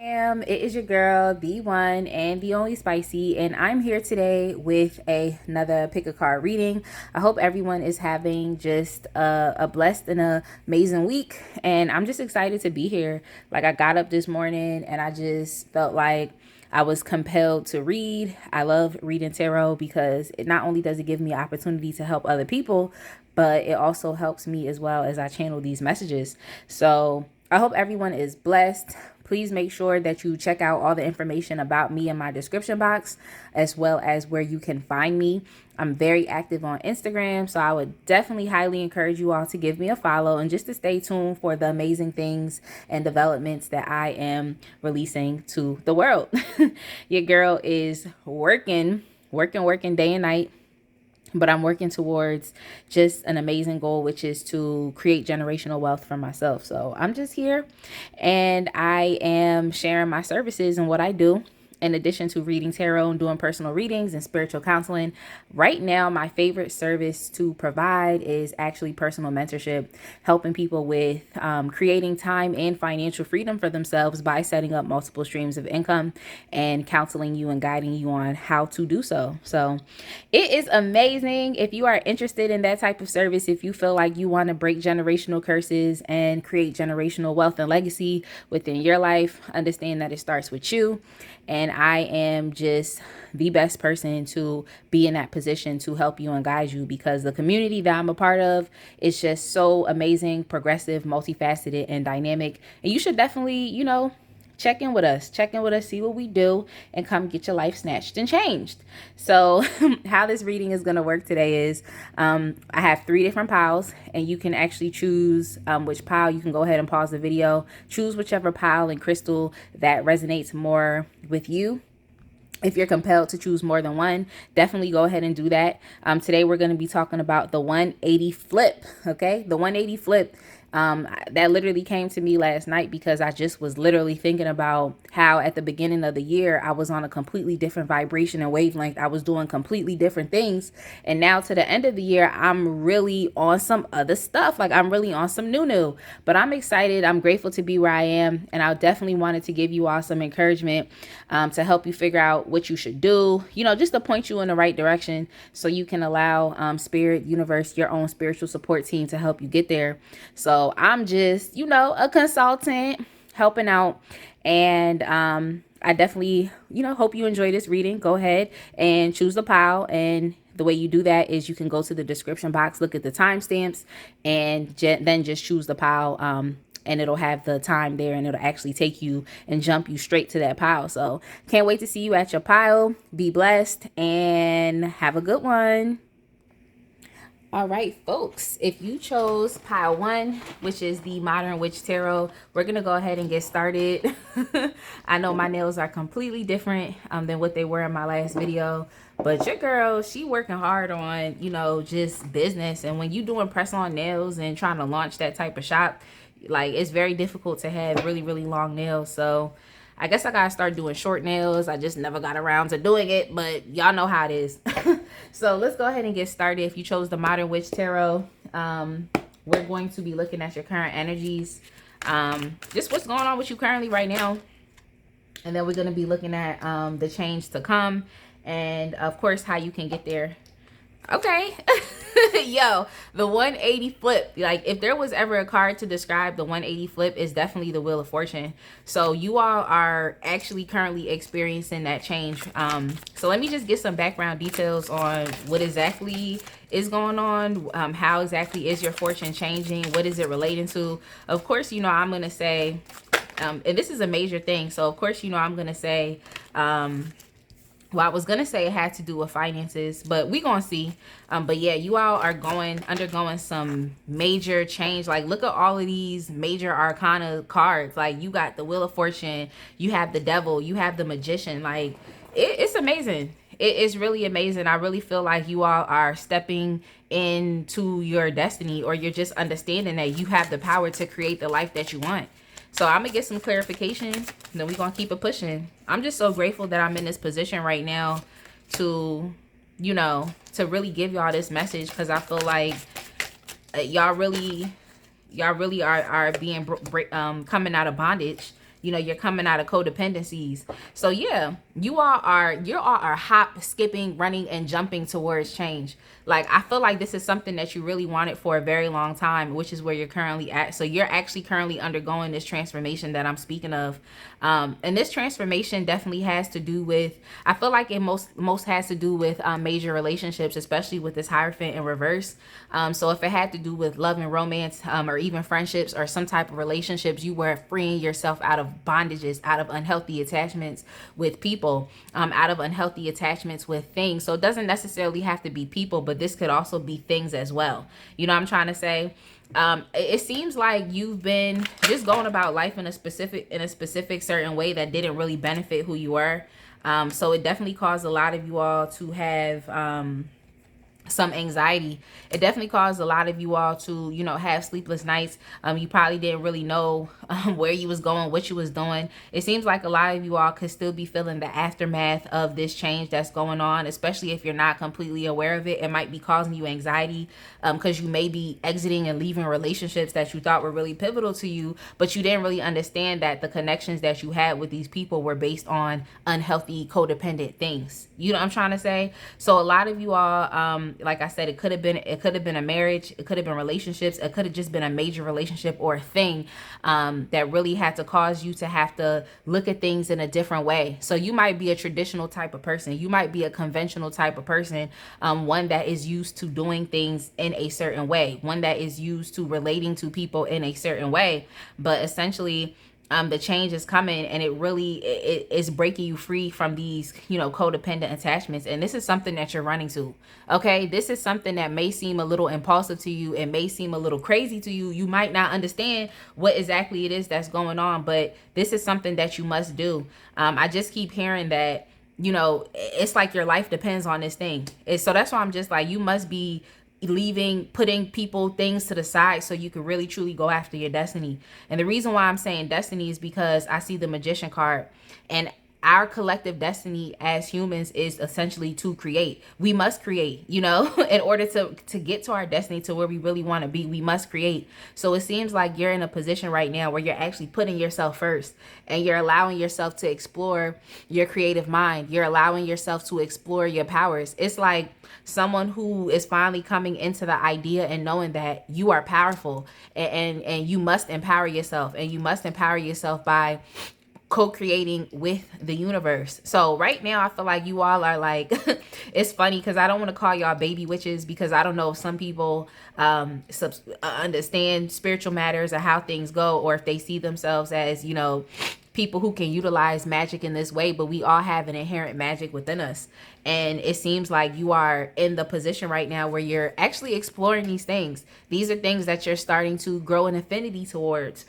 It is your girl, the one and the only Spicy, and I'm here today with another pick a card reading. I hope everyone is having just a blessed and amazing week, and I'm just excited to be here. Like, I got up this morning and I just felt like I was compelled to read. I love reading tarot because it not only does it give me opportunity to help other people, but it also helps me as well as I channel these messages. So I hope everyone is blessed. Please make sure that you check out all the information about me in my description box, as well as where you can find me. I'm very active on Instagram, so I would definitely highly encourage you all to give me a follow and just to stay tuned for the amazing things and developments that I am releasing to the world. Your girl is working day and night. But I'm working towards just an amazing goal, which is to create generational wealth for myself. So I'm just here and I am sharing my services and what I do. In addition to reading tarot and doing personal readings and spiritual counseling, right now my favorite service to provide is actually personal mentorship, helping people with creating time and financial freedom for themselves by setting up multiple streams of income and counseling you and guiding you on how to do so. So it is amazing. If you are interested in that type of service, if you feel like you want to break generational curses and create generational wealth and legacy within your life, understand that it starts with you. And I am just the best person to be in that position to help you and guide you, because the community that I'm a part of is just so amazing, progressive, multifaceted, and dynamic. And you should definitely, check in with us, see what we do, and come get your life snatched and changed. So how this reading is going to work today is I have 3 different piles, and you can actually choose which pile. You can go ahead and pause the video, choose whichever pile and crystal that resonates more with you. If you're compelled to choose more than one, definitely go ahead and do that. Today we're going to be talking about the 180 flip. Okay, the 180 flip. That literally came to me last night because I just was literally thinking about how at the beginning of the year I was on a completely different vibration and wavelength. I was doing completely different things, and now to the end of the year I'm really on some other stuff. Like, I'm really on some new, but I'm excited. I'm grateful to be where I am, and I definitely wanted to give you all some encouragement to help you figure out what you should do, just to point you in the right direction so you can allow spirit, universe, your own spiritual support team to help you get there. So I'm just, a consultant helping out. And I definitely, hope you enjoy this reading. Go ahead and choose the pile. And the way you do that is you can go to the description box, look at the timestamps, and then just choose the pile. And it'll have the time there, and it'll actually take you and jump you straight to that pile. So can't wait to see you at your pile. Be blessed and have a good one. All right, folks, if you chose pile 1, which is the Modern Witch Tarot, we're going to go ahead and get started. I know my nails are completely different than what they were in my last video, but your girl, she working hard on, just business. And when you doing press-on nails and trying to launch that type of shop, like, it's very difficult to have really, really long nails. So I guess I gotta start doing short nails. I just never got around to doing it, but y'all know how it is. So let's go ahead and get started. If you chose the Modern Witch Tarot, we're going to be looking at your current energies, just what's going on with you currently right now. And then we're going to be looking at the change to come, and of course how you can get there. Okay. Yo, the 180 flip. Like, if there was ever a card to describe the 180 flip, is definitely the Wheel of Fortune. So you all are actually currently experiencing that change. So let me just get some background details on what exactly is going on. How exactly is your fortune changing? What is it relating to? Of course, I'm going to say, and this is a major thing. So of course, I'm going to say, well, I was going to say it had to do with finances, but we're going to see. But yeah, you all are undergoing some major change. Like, look at all of these major arcana cards. Like, you got the Wheel of Fortune, you have the Devil, you have the Magician. Like, it's amazing. It is really amazing. I really feel like you all are stepping into your destiny, or you're just understanding that you have the power to create the life that you want. So I'm going to get some clarification, and then we're going to keep it pushing. I'm just so grateful that I'm in this position right now to, to really give y'all this message, because I feel like y'all really are being coming out of bondage you're coming out of codependencies. So yeah, you all are hop, skipping, running, and jumping towards change. Like, I feel like this is something that you really wanted for a very long time, which is where you're currently at. So you're actually currently undergoing this transformation that I'm speaking of. And this transformation definitely has to do with, I feel like it most has to do with major relationships, especially with this Hierophant in reverse. So if it had to do with love and romance, or even friendships or some type of relationships, you were freeing yourself out of bondages, out of unhealthy attachments with people, out of unhealthy attachments with things. So it doesn't necessarily have to be people, but this could also be things as well. You know what I'm trying to say? It seems like you've been just going about life in a specific certain way that didn't really benefit who you were. So it definitely caused a lot of you all to have some anxiety. It definitely caused a lot of you all to, have sleepless nights. You probably didn't really know where you was going, what you was doing. It seems like a lot of you all could still be feeling the aftermath of this change that's going on, especially if you're not completely aware of it. It might be causing you anxiety because you may be exiting and leaving relationships that you thought were really pivotal to you, but you didn't really understand that the connections that you had with these people were based on unhealthy, codependent things. You know what I'm trying to say? So a lot of you all, like I said, it could have been a marriage, it could have been relationships, it could have just been a major relationship or a thing that really had to cause you to have to look at things in a different way. So you might be a traditional type of person, you might be a conventional type of person, one that is used to doing things in a certain way, one that is used to relating to people in a certain way, but essentially the change is coming, and it really is breaking you free from these, codependent attachments. And this is something that you're running to. Okay, this is something that may seem a little impulsive to you. It may seem a little crazy to you. You might not understand what exactly it is that's going on, but this is something that you must do. I just keep hearing that, it's like your life depends on this thing. So that's why I'm just like, you must be putting people, things to the side so you can really truly go after your destiny. And the reason why I'm saying destiny is because I see the Magician card, and our collective destiny as humans is essentially to create. We must create, in order to get to our destiny, to where we really want to be, we must create. So it seems like you're in a position right now where you're actually putting yourself first, and you're allowing yourself to explore your creative mind. You're allowing yourself to explore your powers. It's like someone who is finally coming into the idea and knowing that you are powerful, and you must empower yourself, and you must empower yourself by co-creating with the universe. So right now I feel like you all are like it's funny because I don't want to call y'all baby witches, because I don't know if some people understand spiritual matters or how things go, or if they see themselves as, people who can utilize magic in this way, but we all have an inherent magic within us. And it seems like you are in the position right now where you're actually exploring these things. These are things that you're starting to grow an affinity towards,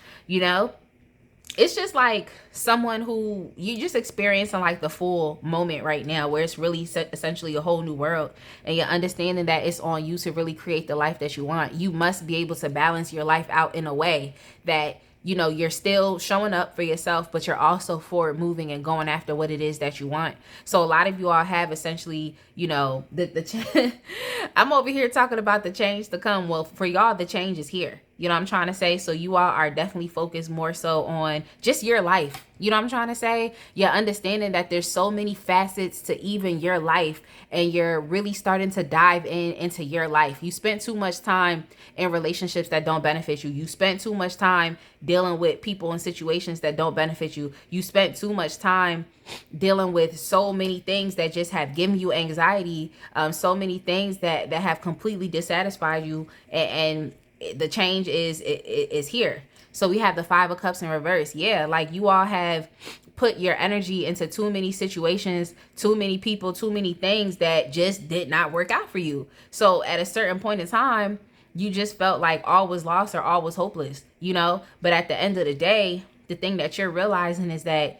It's just like someone who you just experiencing like the full moment right now, where it's really essentially a whole new world, and you're understanding that it's on you to really create the life that you want. You must be able to balance your life out in a way that, you're still showing up for yourself, but you're also forward moving and going after what it is that you want. So a lot of you all have essentially, I'm over here talking about the change to come. Well, for y'all, the change is here. You know what I'm trying to say? So you all are definitely focused more so on just your life. You know what I'm trying to say? You're understanding that there's so many facets to even your life, and you're really starting to dive into your life. You spent too much time in relationships that don't benefit you. You spent too much time dealing with people and situations that don't benefit you. You spent too much time dealing with so many things that just have given you anxiety, so many things that have completely dissatisfied you, and the change is here. So we have the 5 of Cups in reverse. Yeah, like you all have put your energy into too many situations, too many people, too many things that just did not work out for you. So at a certain point in time, you just felt like all was lost or all was hopeless, But at the end of the day, the thing that you're realizing is that,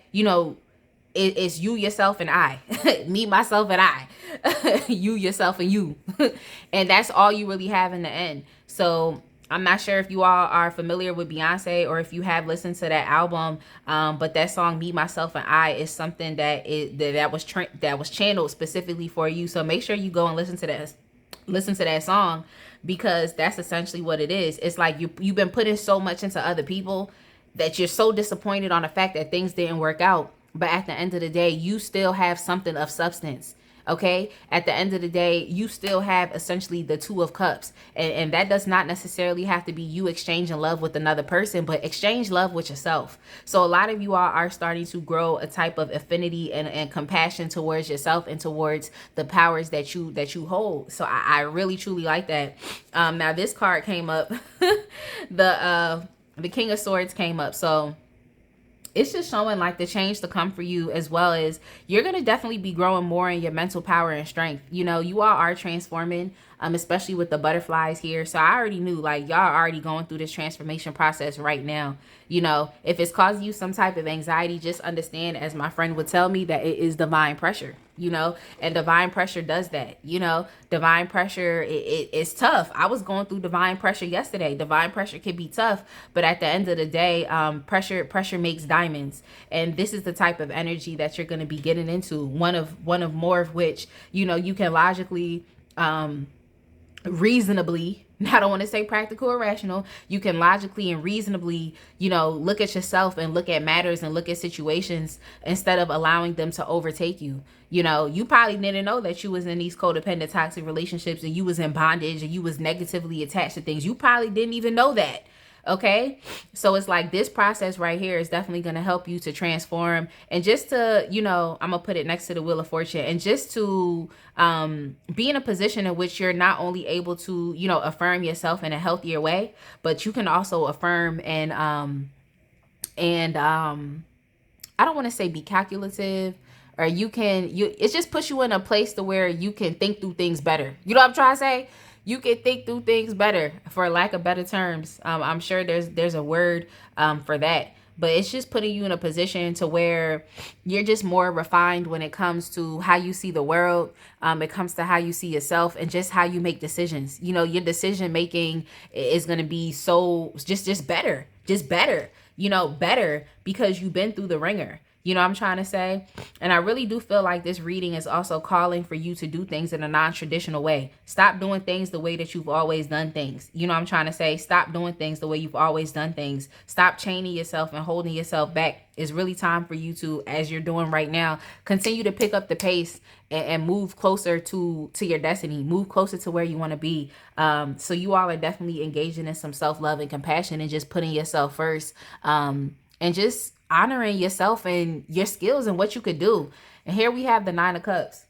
it's you, yourself, and I. Me, myself, and I. You, yourself, and you. And that's all you really have in the end. So I'm not sure if you all are familiar with Beyonce, or if you have listened to that album, but that song "Me, Myself, and I" is something that was channeled specifically for you. So make sure you go and listen to that song, because that's essentially what it is. It's like you've been putting so much into other people, that you're so disappointed on the fact that things didn't work out. But at the end of the day, you still have something of substance. Okay, at the end of the day, you still have essentially the Two of Cups, and that does not necessarily have to be you exchanging love with another person, but exchange love with yourself. So a lot of you all are starting to grow a type of affinity and compassion towards yourself and towards the powers that you hold. So I really truly like that. Now this card came up, the King of Swords came up, so it's just showing like the change to come for you, as well as you're going to definitely be growing more in your mental power and strength. You know, you all are transforming, especially with the butterflies here. So I already knew like y'all are already going through this transformation process right now. You know, if it's causing you some type of anxiety, just understand, as my friend would tell me, that it is divine pressure. You know, and divine pressure does that. You know, divine pressure, it's tough. I was going through divine pressure yesterday. Divine pressure can be tough, but at the end of the day, pressure makes diamonds, and this is the type of energy that you're going to be getting into. One of more of which, you know, you can logically, reasonably, I don't want to say practical or rational, you can logically and reasonably, you know, look at yourself and look at matters and look at situations instead of allowing them to overtake you. You know, you probably didn't know that you was in these codependent toxic relationships and you was in bondage and you was negatively attached to things. You probably didn't even know that. Okay, so it's like this process right here is definitely going to help you to transform, and just to, you know, I'm gonna put it next to the Wheel of Fortune, and just to be in a position in which you're not only able to, you know, affirm yourself in a healthier way, but you can also affirm and I don't want to say be calculative, or it just puts you in a place to where you can think through things better. You know what I'm trying to say? You can think through things better, for lack of better terms. I'm sure there's a word for that, but it's just putting you in a position to where you're just more refined when it comes to how you see the world. It comes to how you see yourself and just how you make decisions. You know, your decision making is going to be so just better, you know, better because you've been through the ringer. You know what I'm trying to say? And I really do feel like this reading is also calling for you to do things in a non-traditional way. Stop doing things the way that you've always done things. You know what I'm trying to say? Stop doing things the way you've always done things. Stop chaining yourself and holding yourself back. It's really time for you to, as you're doing right now, continue to pick up the pace and move closer to your destiny. Move closer to where you want to be. So you all are definitely engaging in some self-love and compassion and just putting yourself first. And just honoring yourself and your skills and what you could do. And here we have the Nine of Cups.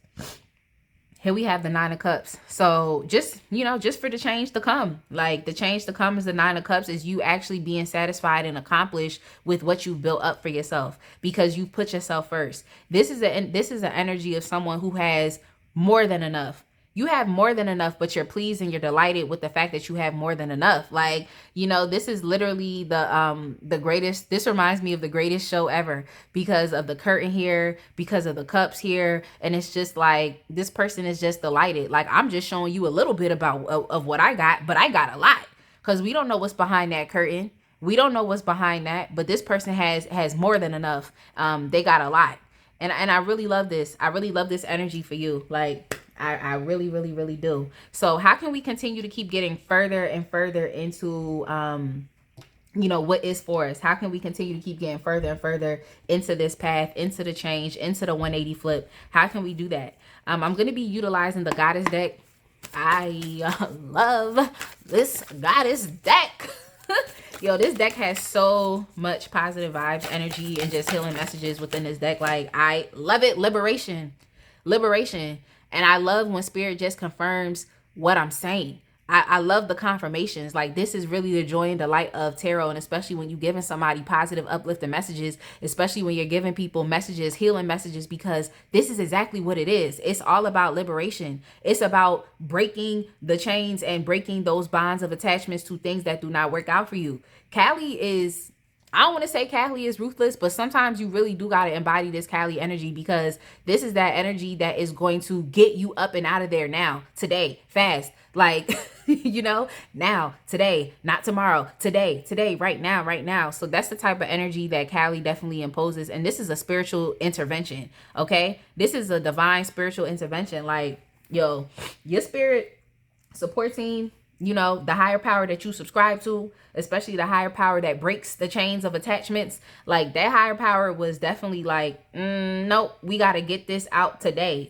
So just, you know, just for the change to come, like the change to come is the Nine of Cups, is you actually being satisfied and accomplished with what you've built up for yourself because you put yourself first. This is an energy of someone who has more than enough. You have more than enough, but you're pleased and you're delighted with the fact that you have more than enough. Like, you know, this is literally the greatest. This reminds me of the greatest show ever because of the curtain here, because of the cups here. And it's just like, this person is just delighted. Like, I'm just showing you a little bit of what I got, but I got a lot because we don't know what's behind that curtain. We don't know what's behind that, but this person has more than enough. They got a lot. And I really love this. I really love this energy for you. Like, I really, really, really do. So how can we continue to keep getting further and further into, you know, what is for us? How can we continue to keep getting further and further into this path, into the change, into the 180 flip? How can we do that? I'm going to be utilizing the Goddess deck. I love this Goddess deck. Yo, this deck has so much positive vibes, energy, and just healing messages within this deck. Like, I love it. Liberation. And I love when spirit just confirms what I'm saying. I love the confirmations. Like, this is really the joy and delight of tarot. And especially when you're giving somebody positive, uplifting messages, especially when you're giving people messages, healing messages, because this is exactly what it is. It's all about liberation. It's about breaking the chains and breaking those bonds of attachments to things that do not work out for you. Callie is, I don't want to say Callie is ruthless, but sometimes you really do got to embody this Callie energy, because this is that energy that is going to get you up and out of there now, today, fast. Like, you know, now, today, not tomorrow, today, right now. So that's the type of energy that Callie definitely imposes. And this is a spiritual intervention. Okay. This is a divine spiritual intervention. Like, yo, your spirit support team, You know, the higher power that you subscribe to, especially the higher power that breaks the chains of attachments, like that higher power was definitely like, nope, we got to get this out today.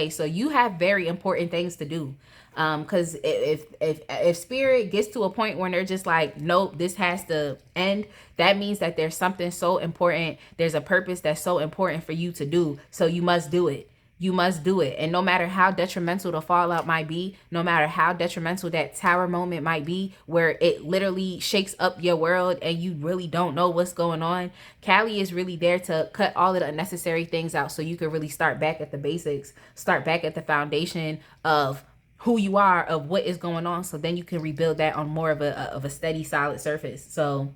So you have very important things to do. Because if spirit gets to a point where they're just like, nope, this has to end, that means that there's something so important. There's a purpose that's so important for you to do. So you must do it. You must do it. And no matter how detrimental the fallout might be, no matter how detrimental that tower moment might be, where it literally shakes up your world and you really don't know what's going on, Callie is really there to cut all of the unnecessary things out so you can really start back at the basics, start back at the foundation of who you are, of what is going on, so then you can rebuild that on more of a steady, solid surface. So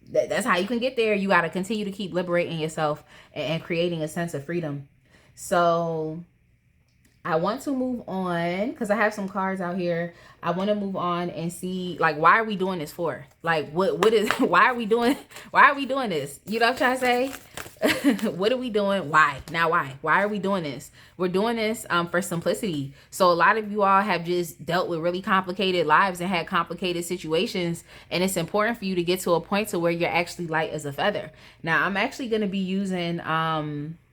that's how you can get there. You got to continue to keep liberating yourself and creating a sense of freedom. So I want to move on because I have some cards out here. I want to move on and see, like, why are we doing this for? Like, what is, why are we doing this? You know what I'm trying to say? What are we doing? Why? Now, why are we doing this? We're doing this for simplicity. So a lot of you all have just dealt with really complicated lives and had complicated situations. And it's important for you to get to a point to where you're actually light as a feather. Now, I'm actually going to be using,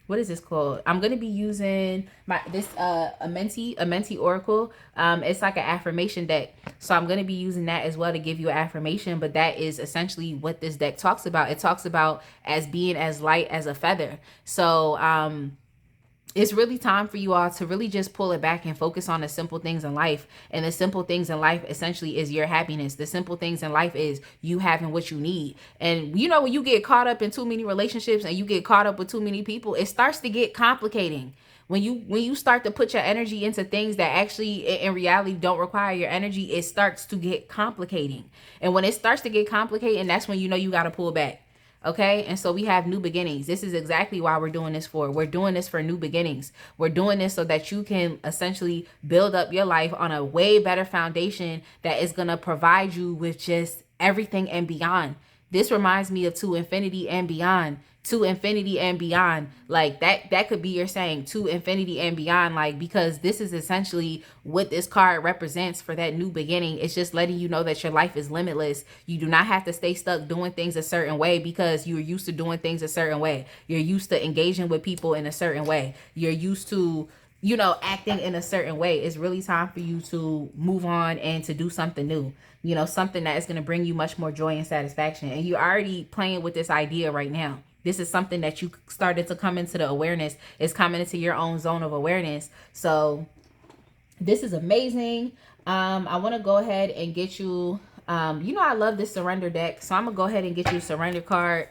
what is this called? I'm going to be using a Menti Oracle. It's like an affirmation deck. So I'm going to be using that as well to give you an affirmation. But that is essentially what this deck talks about. It talks about as being as light as a feather. So, it's really time for you all to really just pull it back and focus on the simple things in life. And the simple things in life essentially is your happiness. The simple things in life is you having what you need. And you know, when you get caught up in too many relationships and you get caught up with too many people, it starts to get complicating. When you start to put your energy into things that actually in reality don't require your energy, it starts to get complicating. And when it starts to get complicating, that's when you know you got to pull back. Okay. And so we have new beginnings. This is exactly why we're doing this for. We're doing this for new beginnings. We're doing this so that you can essentially build up your life on a way better foundation that is going to provide you with just everything and beyond. This reminds me of to infinity and beyond. To infinity and beyond. Like that could be your saying, to infinity and beyond, like, because this is essentially what this card represents for that new beginning. It's just letting you know that your life is limitless. You do not have to stay stuck doing things a certain way because you're used to doing things a certain way. You're used to engaging with people in a certain way. You're used to, you know, acting in a certain way. It's really time for you to move on and to do something new. You know, something that is going to bring you much more joy and satisfaction. And you're already playing with this idea right now. This is something that you started to come into the awareness. It's coming into your own zone of awareness. So this is amazing. I want to go ahead and get you, you know, I love this surrender deck. So I'm going to go ahead and get you a surrender card.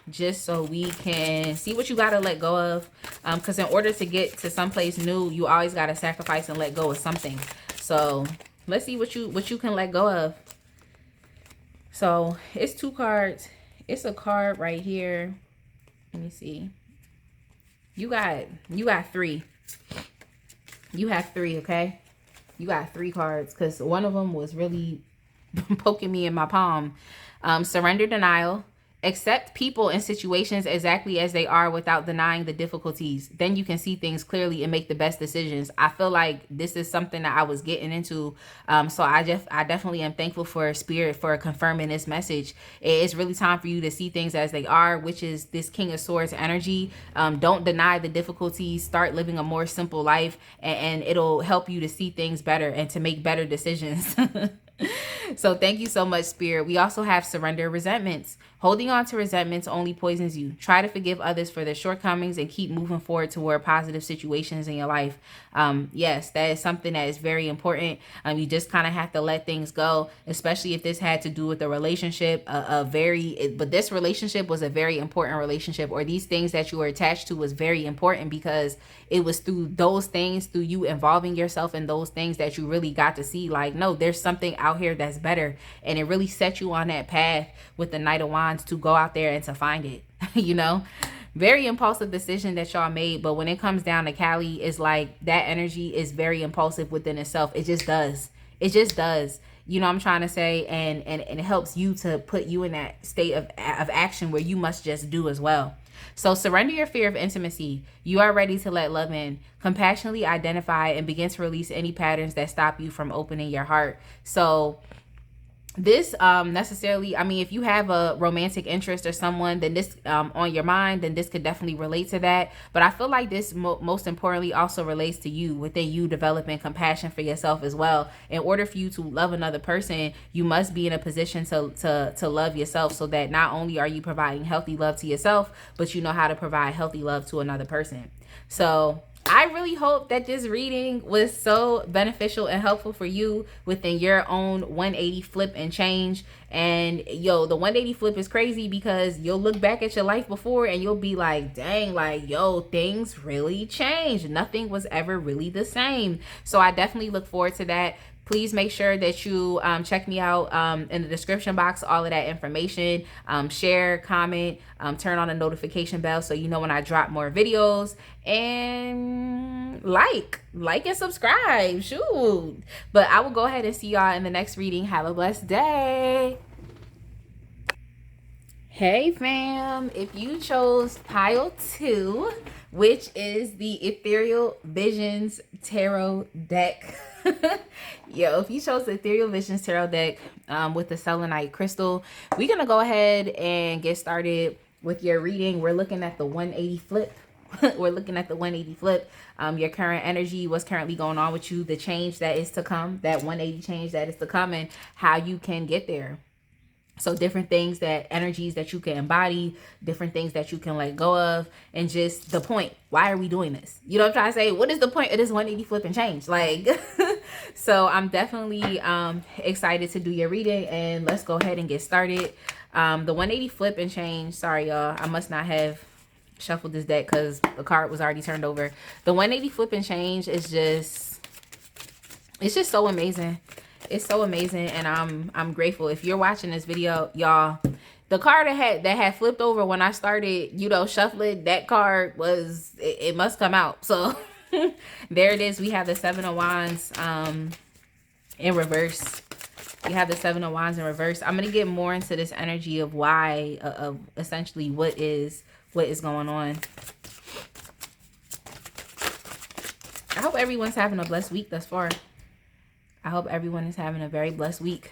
Just so we can see what you got to let go of. Because in order to get to someplace new, you always got to sacrifice and let go of something. So let's see what you can let go of. So it's two cards. It's a card right here. Let me see. You got three. You have three, okay? You got three cards because one of them was really poking me in my palm. Surrender, denial. Accept people and situations exactly as they are without denying the difficulties. Then you can see things clearly and make the best decisions. I feel like this is something that I was getting into. So I definitely am thankful for Spirit for confirming this message. It's really time for you to see things as they are, which is this King of Swords energy. Don't deny the difficulties. Start living a more simple life, and it'll help you to see things better and to make better decisions. So thank you so much, Spirit. We also have surrender, resentments. Holding on to resentments only poisons you. Try to forgive others for their shortcomings and keep moving forward toward positive situations in your life. Yes, that is something that is very important. You just kind of have to let things go, especially if this had to do with a relationship, but this relationship was a very important relationship, or these things that you were attached to was very important because it was through those things, through you involving yourself in those things, that you really got to see, like, no, there's something out here that's better. And it really set you on that path with the Knight of Wands to go out there and to find it. You know, very impulsive decision that y'all made. But when it comes down to Callie, it's like that energy is very impulsive within itself. It just does. It just does. You know what I'm trying to say? And it helps you to put you in that state of action where you must just do as well. So surrender your fear of intimacy. You are ready to let love in. Compassionately identify and begin to release any patterns that stop you from opening your heart. So this necessarily, I mean, if you have a romantic interest or someone, then this on your mind, then this could definitely relate to that. But I feel like this most importantly also relates to you, within you developing compassion for yourself as well. In order for you to love another person, you must be in a position to love yourself, so that not only are you providing healthy love to yourself, but you know how to provide healthy love to another person. So I really hope that this reading was so beneficial and helpful for you within your own 180 flip and change. And yo, the 180 flip is crazy because you'll look back at your life before and you'll be like, dang, like, yo, things really changed. Nothing was ever really the same. So I definitely look forward to that. Please make sure that you check me out in the description box, all of that information. Share, comment, turn on the notification bell so you know when I drop more videos. And like and subscribe. Shoot. But I will go ahead and see y'all in the next reading. Have a blessed day. Hey fam, if you chose pile 2, which is the Ethereal Visions Tarot deck, yo, if you chose the Ethereal Visions Tarot deck with the selenite crystal, we're gonna go ahead and get started with your reading. We're looking at the 180 flip. We're looking at the 180 flip. Your current energy, what's currently going on with you, the change that is to come, that 180 change that is to come, and how you can get there. So different things, that energies that you can embody, different things that you can let go of, and just the point. Why are we doing this? You know what I'm trying to say? What is the point of this 180 flip and change? Like, so I'm definitely excited to do your reading, and let's go ahead and get started. The 180 flip and change, sorry y'all, I must not have shuffled this deck because the card was already turned over. The 180 flip and change is just, it's just so amazing. It's so amazing, and I'm grateful. If you're watching this video, y'all, the card that had flipped over when I started, you know, shuffling, that card was, it must come out. So there it is. We have the 7 of Wands in reverse. We have the 7 of Wands in reverse. I'm gonna get more into this energy of why, of essentially what is going on. I hope everyone's having a blessed week thus far. I hope everyone is having a very blessed week.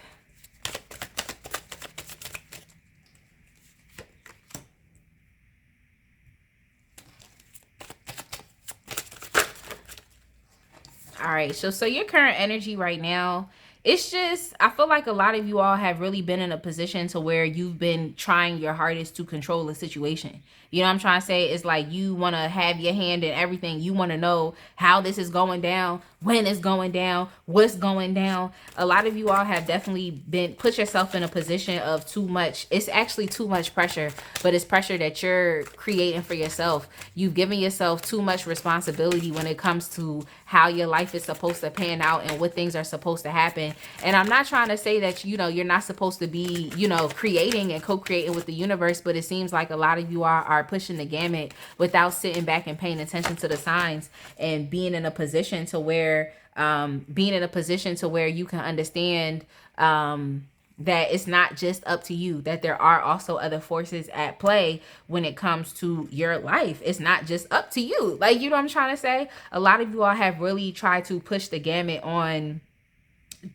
All right, so your current energy right now, it's just, I feel like a lot of you all have really been in a position to where you've been trying your hardest to control the situation. You know what I'm trying to say? It's like you want to have your hand in everything. You want to know how this is going down, when it's going down, what's going down. A lot of you all have definitely put yourself in a position of too much. It's actually too much pressure, but it's pressure that you're creating for yourself. You've given yourself too much responsibility when it comes to how your life is supposed to pan out and what things are supposed to happen. And I'm not trying to say that, you know, you're not supposed to be, you know, creating and co-creating with the universe, but it seems like a lot of you are pushing the gamut without sitting back and paying attention to the signs and being in a position to where you can understand that it's not just up to you, that there are also other forces at play when it comes to your life. It's not just up to you. Like, you know what I'm trying to say? A lot of you all have really tried to push the gamut on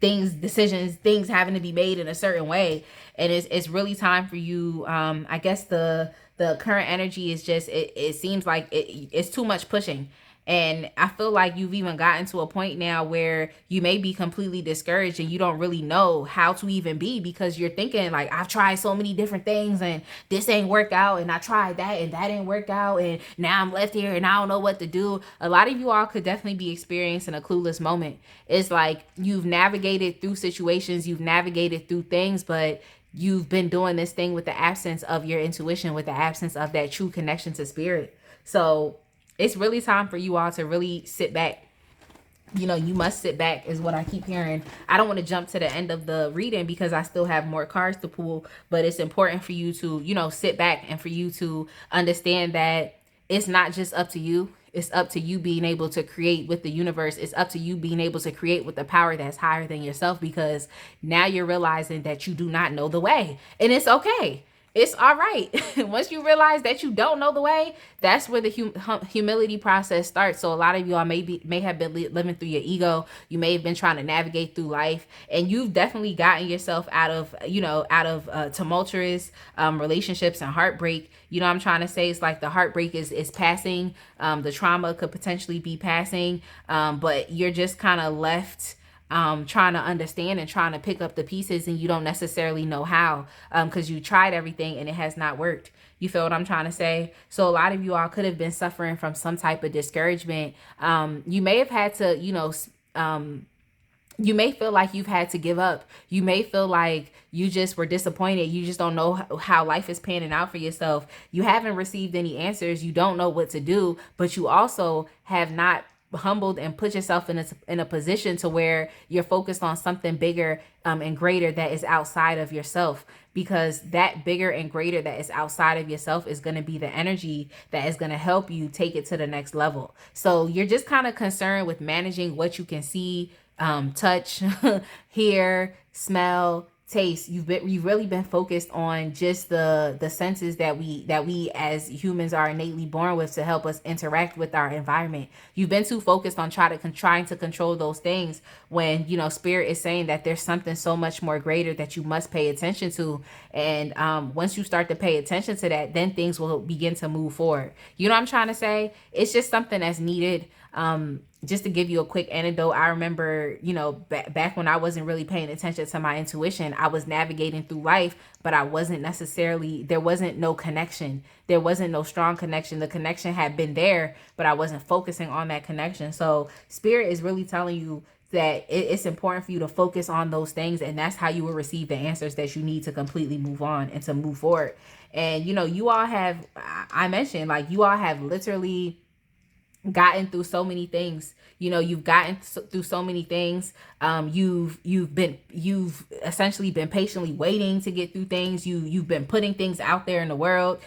decisions, things having to be made in a certain way. And it's really time for you. I guess the current energy is just, it seems like it's too much pushing. And I feel like you've even gotten to a point now where you may be completely discouraged and you don't really know how to even be, because you're thinking like, I've tried so many different things and this ain't work out, and I tried that and that didn't work out, and now I'm left here and I don't know what to do. A lot of you all could definitely be experiencing a clueless moment. It's like you've navigated through situations, you've navigated through things, but you've been doing this thing with the absence of your intuition, with the absence of that true connection to spirit. So it's really time for you all to really sit back. You know, you must sit back is what I keep hearing. I don't want to jump to the end of the reading because I still have more cards to pull, but it's important for you to, you know, sit back and for you to understand that it's not just up to you. It's up to you being able to create with the universe. It's up to you being able to create with the power that's higher than yourself, because now you're realizing that you do not know the way, and it's okay. It's all right. Once you realize that you don't know the way, that's where the humility process starts. So a lot of y'all may have been living through your ego. You may have been trying to navigate through life, and you've definitely gotten yourself out of tumultuous relationships and heartbreak. You know what I'm trying to say? It's like the heartbreak is passing. The trauma could potentially be passing, but you're just kind of left trying to understand and trying to pick up the pieces, and you don't necessarily know how, because you tried everything and it has not worked. You feel what I'm trying to say? So a lot of you all could have been suffering from some type of discouragement. You may have had to, you may feel like you've had to give up. You may feel like you just were disappointed. You just don't know how life is panning out for yourself. You haven't received any answers. You don't know what to do, but you also have not humbled and put yourself in a position to where you're focused on something bigger and greater that is outside of yourself, because that bigger and greater that is outside of yourself is going to be the energy that is going to help you take it to the next level. So you're just kind of concerned with managing what you can see, touch, hear, smell, taste. You've really been focused on just the senses that we as humans are innately born with to help us interact with our environment. You've been too focused on trying to control those things, when spirit is saying that there's something so much more greater that you must pay attention to. And once you start to pay attention to that, then things will begin to move forward. You know what I'm trying to say? It's just something that's needed. Just to give you a quick anecdote, I remember, back when I wasn't really paying attention to my intuition, I was navigating through life, but I wasn't necessarily, there wasn't no connection. There wasn't no strong connection. The connection had been there, but I wasn't focusing on that connection. So Spirit is really telling you that it's important for you to focus on those things, and that's how you will receive the answers that you need to completely move on and to move forward. And, you all have, I mentioned, like, you all have literally gotten through so many things. You've gotten through so many things. You've essentially been patiently waiting to get through things. You've been putting things out there in the world.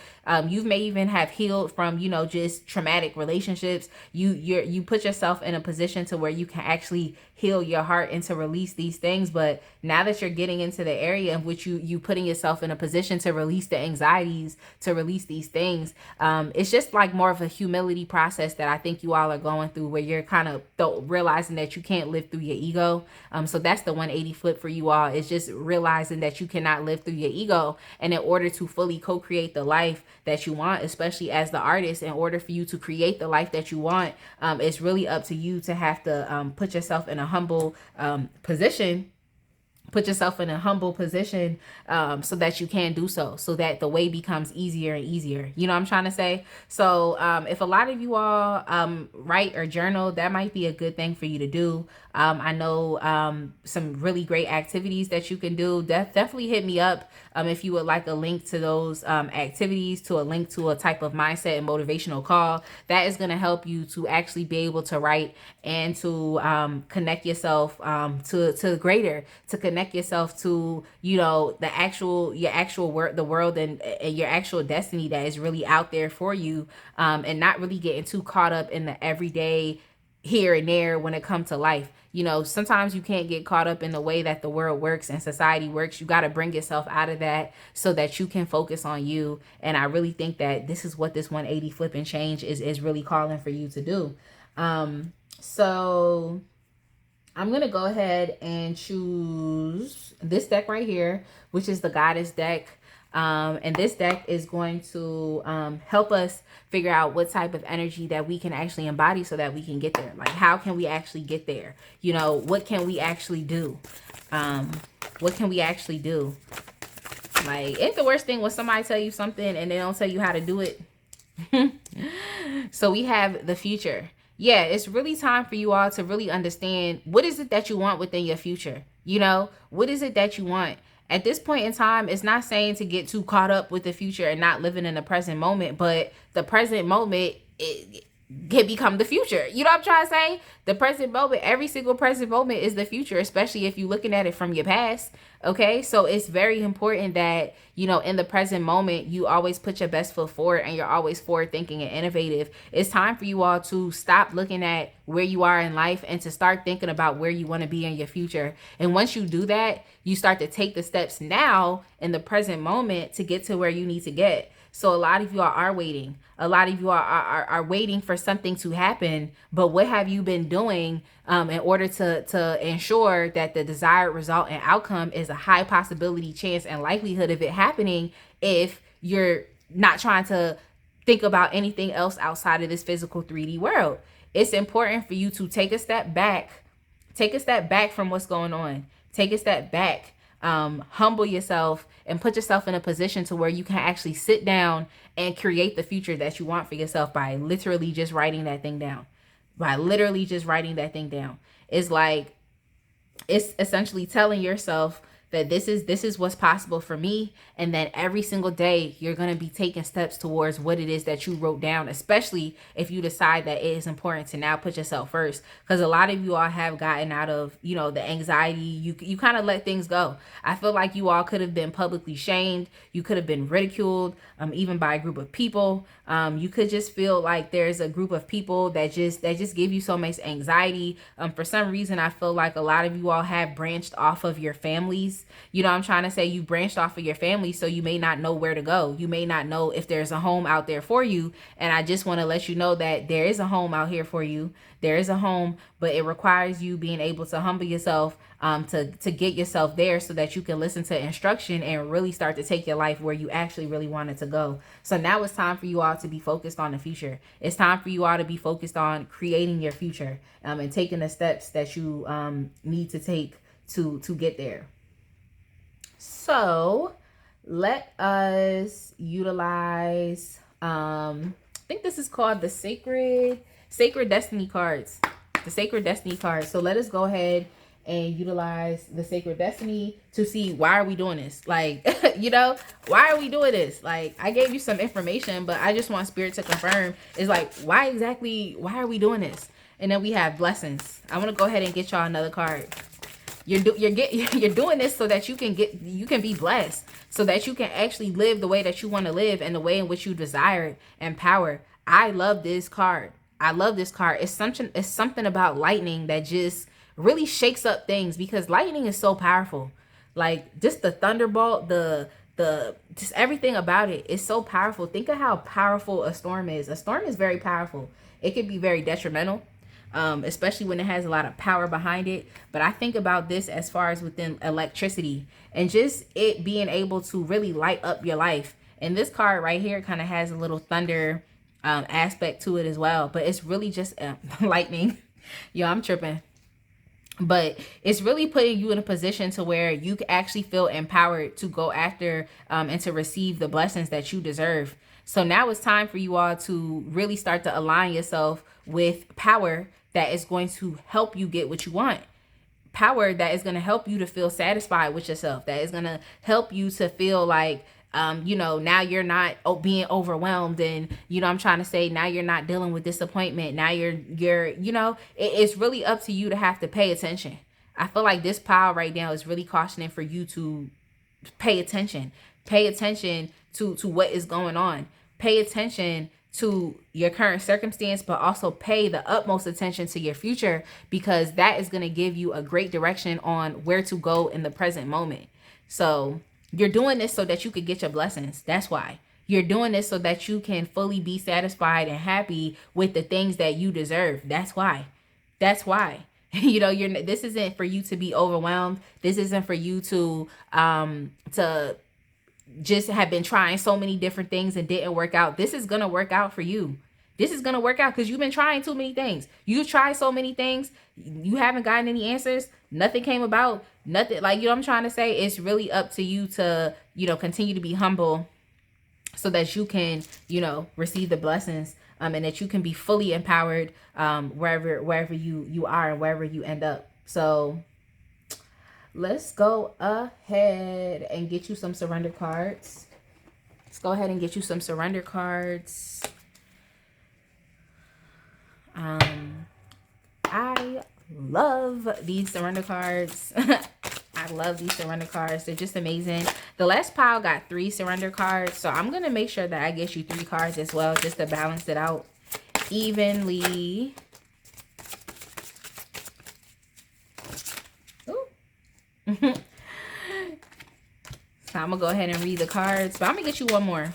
You may even have healed from just traumatic relationships. You put yourself in a position to where you can actually heal your heart and to release these things. But now that you're getting into the area in which you putting yourself in a position to release the anxieties, to release these things, it's just like more of a humility process that I think you all are going through, where you're kind of realizing that you can't live through your ego. So that's the 180 flip for you all. It's just realizing that you cannot live through your ego, and in order to fully co-create the life that you want, especially as the artist, in order for you to create the life that you want, it's really up to you to have to put yourself in a humble position. Put yourself in a humble position, so that you can do so that the way becomes easier and easier. You know what I'm trying to say? So if a lot of you all write or journal, that might be a good thing for you to do. I know some really great activities that you can do. Definitely hit me up if you would like a link to those activities, to a link to a type of mindset and motivational call that is going to help you to actually be able to write and to connect yourself to greater, to connect yourself to your actual work, the world, and your actual destiny that is really out there for you, and not really getting too caught up in the everyday here and there when it comes to life. Sometimes you can't get caught up in the way that the world works and society works. You got to bring yourself out of that so that you can focus on you. And I really think that this is what this 180 flip and change is really calling for you to do. So I'm going to go ahead and choose this deck right here, which is the Goddess deck. And this deck is going to help us figure out what type of energy that we can actually embody so that we can get there. Like, how can we actually get there? What can we actually do? What can we actually do? Like, it's the worst thing when somebody tell you something and they don't tell you how to do it. So we have the future. Yeah, it's really time for you all to really understand, what is it that you want within your future? What is it that you want? At this point in time, it's not saying to get too caught up with the future and not living in the present moment, but the present moment, can become the future. You know what I'm trying to say? The present moment, every single present moment is the future, especially if you're looking at it from your past. Okay, so it's very important that, you know, in the present moment, you always put your best foot forward and you're always forward thinking and innovative. It's time for you all to stop looking at where you are in life and to start thinking about where you want to be in your future. And once you do that, you start to take the steps now in the present moment to get to where you need to get. So a lot of you are waiting. A lot of you are waiting for something to happen. But what have you been doing in order to ensure that the desired result and outcome is a high possibility, chance, and likelihood of it happening if you're not trying to think about anything else outside of this physical 3D world? It's important for you to take a step back. Take a step back from what's going on. Take a step back. Humble yourself and put yourself in a position to where you can actually sit down and create the future that you want for yourself by literally just writing that thing down. By literally just writing that thing down. It's like, it's essentially telling yourself that this is what's possible for me, and then every single day you're going to be taking steps towards what it is that you wrote down, especially if you decide that it is important to now put yourself first. Because a lot of you all have gotten out of, you know, the anxiety. You kind of let things go. I feel like you all could have been publicly shamed. You could have been ridiculed, even by a group of people. You could just feel like there's a group of people that just give you so much anxiety. For some reason, I feel like a lot of you all have branched off of your families. You know what I'm trying to say? You branched off of your family, so you may not know where to go. You may not know if there's a home out there for you. And I just want to let you know that there is a home out here for you. There is a home, but it requires you being able to humble yourself, to get yourself there so that you can listen to instruction and really start to take your life where you actually really want it to go. So now it's time for you all to be focused on the future. It's time for you all to be focused on creating your future, and taking the steps that you need to take to get there. So let us utilize, I think this is called the Sacred Destiny cards. The Sacred Destiny cards. So let us go ahead and utilize the Sacred Destiny to see, why are we doing this? Like, you know, why are we doing this? Like, I gave you some information, but I just want Spirit to confirm, is like, why are we doing this? And then we have blessings. I want to go ahead and get y'all another card. You're doing this so that you can be blessed, so that you can actually live the way that you want to live and the way in which you desire and power. I love this card. I love this card. It's something about lightning that just really shakes up things, because lightning is so powerful. Like, just the thunderbolt, the just everything about it is so powerful. Think of how powerful a storm is. A storm is very powerful. It can be very detrimental, especially when it has a lot of power behind it. But I think about this as far as within electricity and just it being able to really light up your life. And this card right here kind of has a little thunder aspect to it as well. But it's really just lightning. Yo, I'm tripping. But it's really putting you in a position to where you actually feel empowered to go after and to receive the blessings that you deserve. So now it's time for you all to really start to align yourself with power that is going to help you get what you want. Power that is going to help you to feel satisfied with yourself. That is going to help you to feel like, you know, now you're not being overwhelmed, and, you know, I'm trying to say, now you're not dealing with disappointment. Now you're, you know, it's really up to you to have to pay attention. I feel like this pile right now is really cautioning for you to pay attention. Pay attention to what is going on. Pay attention to your current circumstance, but also pay the utmost attention to your future, because that is going to give you a great direction on where to go in the present moment. So you're doing this so that you could get your blessings. That's why. You're doing this so that you can fully be satisfied and happy with the things that you deserve. That's why. That's why. You know, this isn't for you to be overwhelmed. This isn't for you to just have been trying so many different things and didn't work out. This is going to work out for you. This is going to work out because you've been trying too many things. You tried so many things. You haven't gotten any answers. Nothing came about. Nothing. Like, you know what I'm trying to say? It's really up to you to, you know, continue to be humble so that you can, you know, receive the blessings, and that you can be fully empowered wherever you are and wherever you end up. So let's go ahead and get you some surrender cards. Let's go ahead and get you some surrender cards. I love these surrender cards. I love these surrender cards. They're just amazing. The last pile got 3 surrender cards, so I'm going to make sure that I get you 3 cards as well, just to balance it out evenly. Ooh. So I'm going to go ahead and read the cards, but I'm going to get you one more.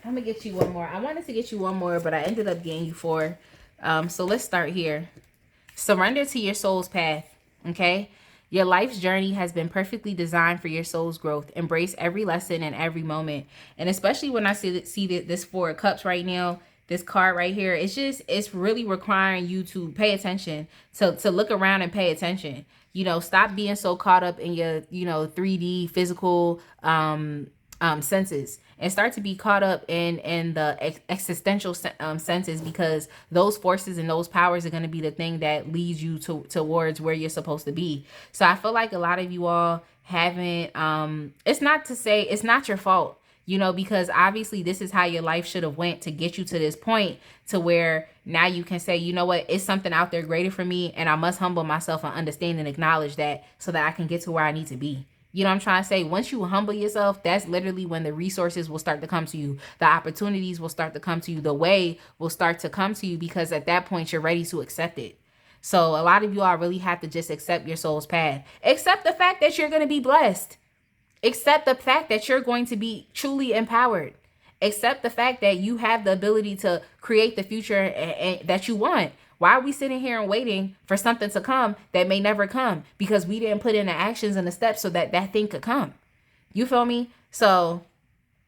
I'm gonna get you one more. I wanted to get you one more, but I ended up getting you 4. So let's start here. Surrender to your soul's path. Okay. Your life's journey has been perfectly designed for your soul's growth. Embrace every lesson and every moment. And especially when I see this 4 of Cups right now, this card right here, it's really requiring you to pay attention, to look around and pay attention. You know, stop being so caught up in your, 3D physical senses, and start to be caught up in the existential senses, because those forces and those powers are going to be the thing that leads you towards where you're supposed to be. So I feel like a lot of you all haven't, it's not to say it's not your fault, because obviously this is how your life should have went to get you to this point, to where now you can say, you know what, it's something out there greater for me, and I must humble myself and understand and acknowledge that, so that I can get to where I need to be. You know what I'm trying to say? Once you humble yourself, that's literally when the resources will start to come to you. The opportunities will start to come to you. The way will start to come to you, because at that point, you're ready to accept it. So a lot of you all really have to just accept your soul's path. Accept the fact that you're going to be blessed. Accept the fact that you're going to be truly empowered. Accept the fact that you have the ability to create the future that you want. Why are we sitting here and waiting for something to come that may never come? Because we didn't put in the actions and the steps so that that thing could come. You feel me? So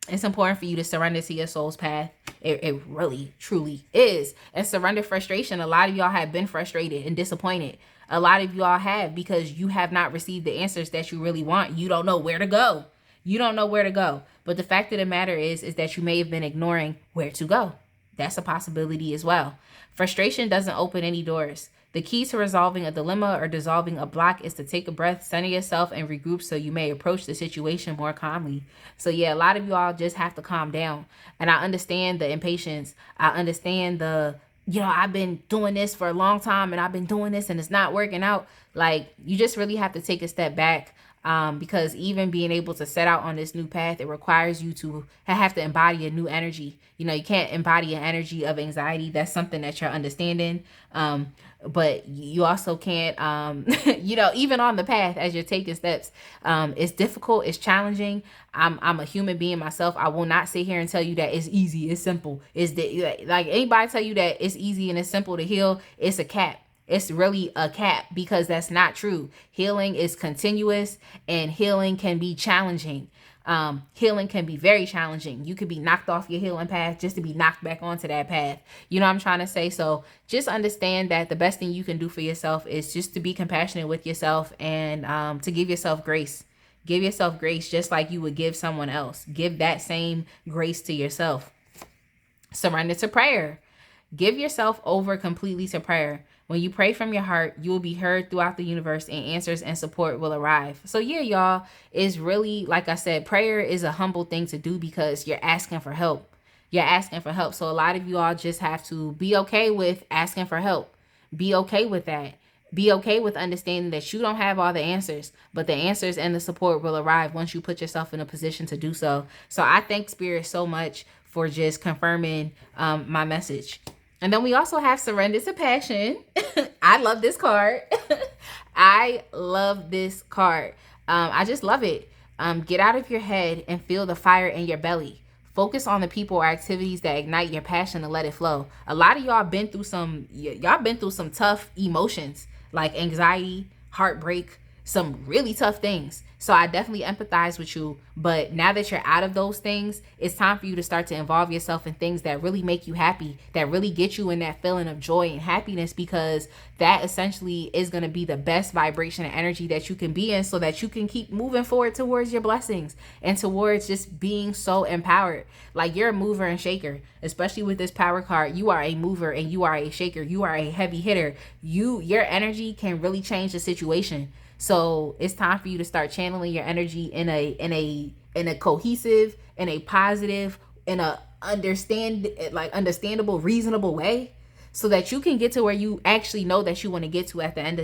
it's important for you to surrender to your soul's path. It really, truly is. And surrender frustration. A lot of y'all have been frustrated and disappointed. A lot of y'all have, because you have not received the answers that you really want. You don't know where to go. You don't know where to go. But the fact of the matter is that you may have been ignoring where to go. That's a possibility as well. Frustration doesn't open any doors. The key to resolving a dilemma or dissolving a block is to take a breath, center yourself, and regroup, so you may approach the situation more calmly. So yeah, a lot of you all just have to calm down. And I understand the impatience. I understand the, I've been doing this for a long time, and I've been doing this and it's not working out. Like, you just really have to take a step back. Because even being able to set out on this new path, it requires you to have to embody a new energy. You can't embody an energy of anxiety. That's something that you're understanding. But you also can't, even on the path as you're taking steps, it's difficult. It's challenging. I'm a human being myself. I will not sit here and tell you that it's easy. It's simple. Like anybody tell you that it's easy and it's simple to heal, it's a cap. It's really a cap, because that's not true. Healing is continuous, and healing can be challenging. Healing can be very challenging. You could be knocked off your healing path just to be knocked back onto that path. You know what I'm trying to say? So just understand that the best thing you can do for yourself is just to be compassionate with yourself, and to give yourself grace. Give yourself grace just like you would give someone else. Give that same grace to yourself. Surrender to prayer. Give yourself over completely to prayer. When you pray from your heart, you will be heard throughout the universe, and answers and support will arrive. So yeah, y'all, it's really, like I said, prayer is a humble thing to do, because you're asking for help. You're asking for help. So a lot of you all just have to be okay with asking for help. Be okay with that. Be okay with understanding that you don't have all the answers, but the answers and the support will arrive once you put yourself in a position to do so. So I thank Spirit so much for just confirming my message. And then we also have surrender to passion. I love this card. I love this card. I just love it. Get out of your head and feel the fire in your belly. Focus on the people or activities that ignite your passion and let it flow. A lot of y'all been through some tough emotions, like anxiety, heartbreak, some really tough things. So I definitely empathize with you. But now that you're out of those things, it's time for you to start to involve yourself in things that really make you happy, that really get you in that feeling of joy and happiness, because that essentially is going to be the best vibration and energy that you can be in, so that you can keep moving forward towards your blessings and towards just being so empowered. Like, you're a mover and shaker, especially with this power card. You are a mover and you are a shaker. You are a heavy hitter. Your energy can really change the situation. So it's time for you to start channeling your energy in a cohesive, in a positive, in a understandable, reasonable way, so that you can get to where you actually know that you want to get to at the end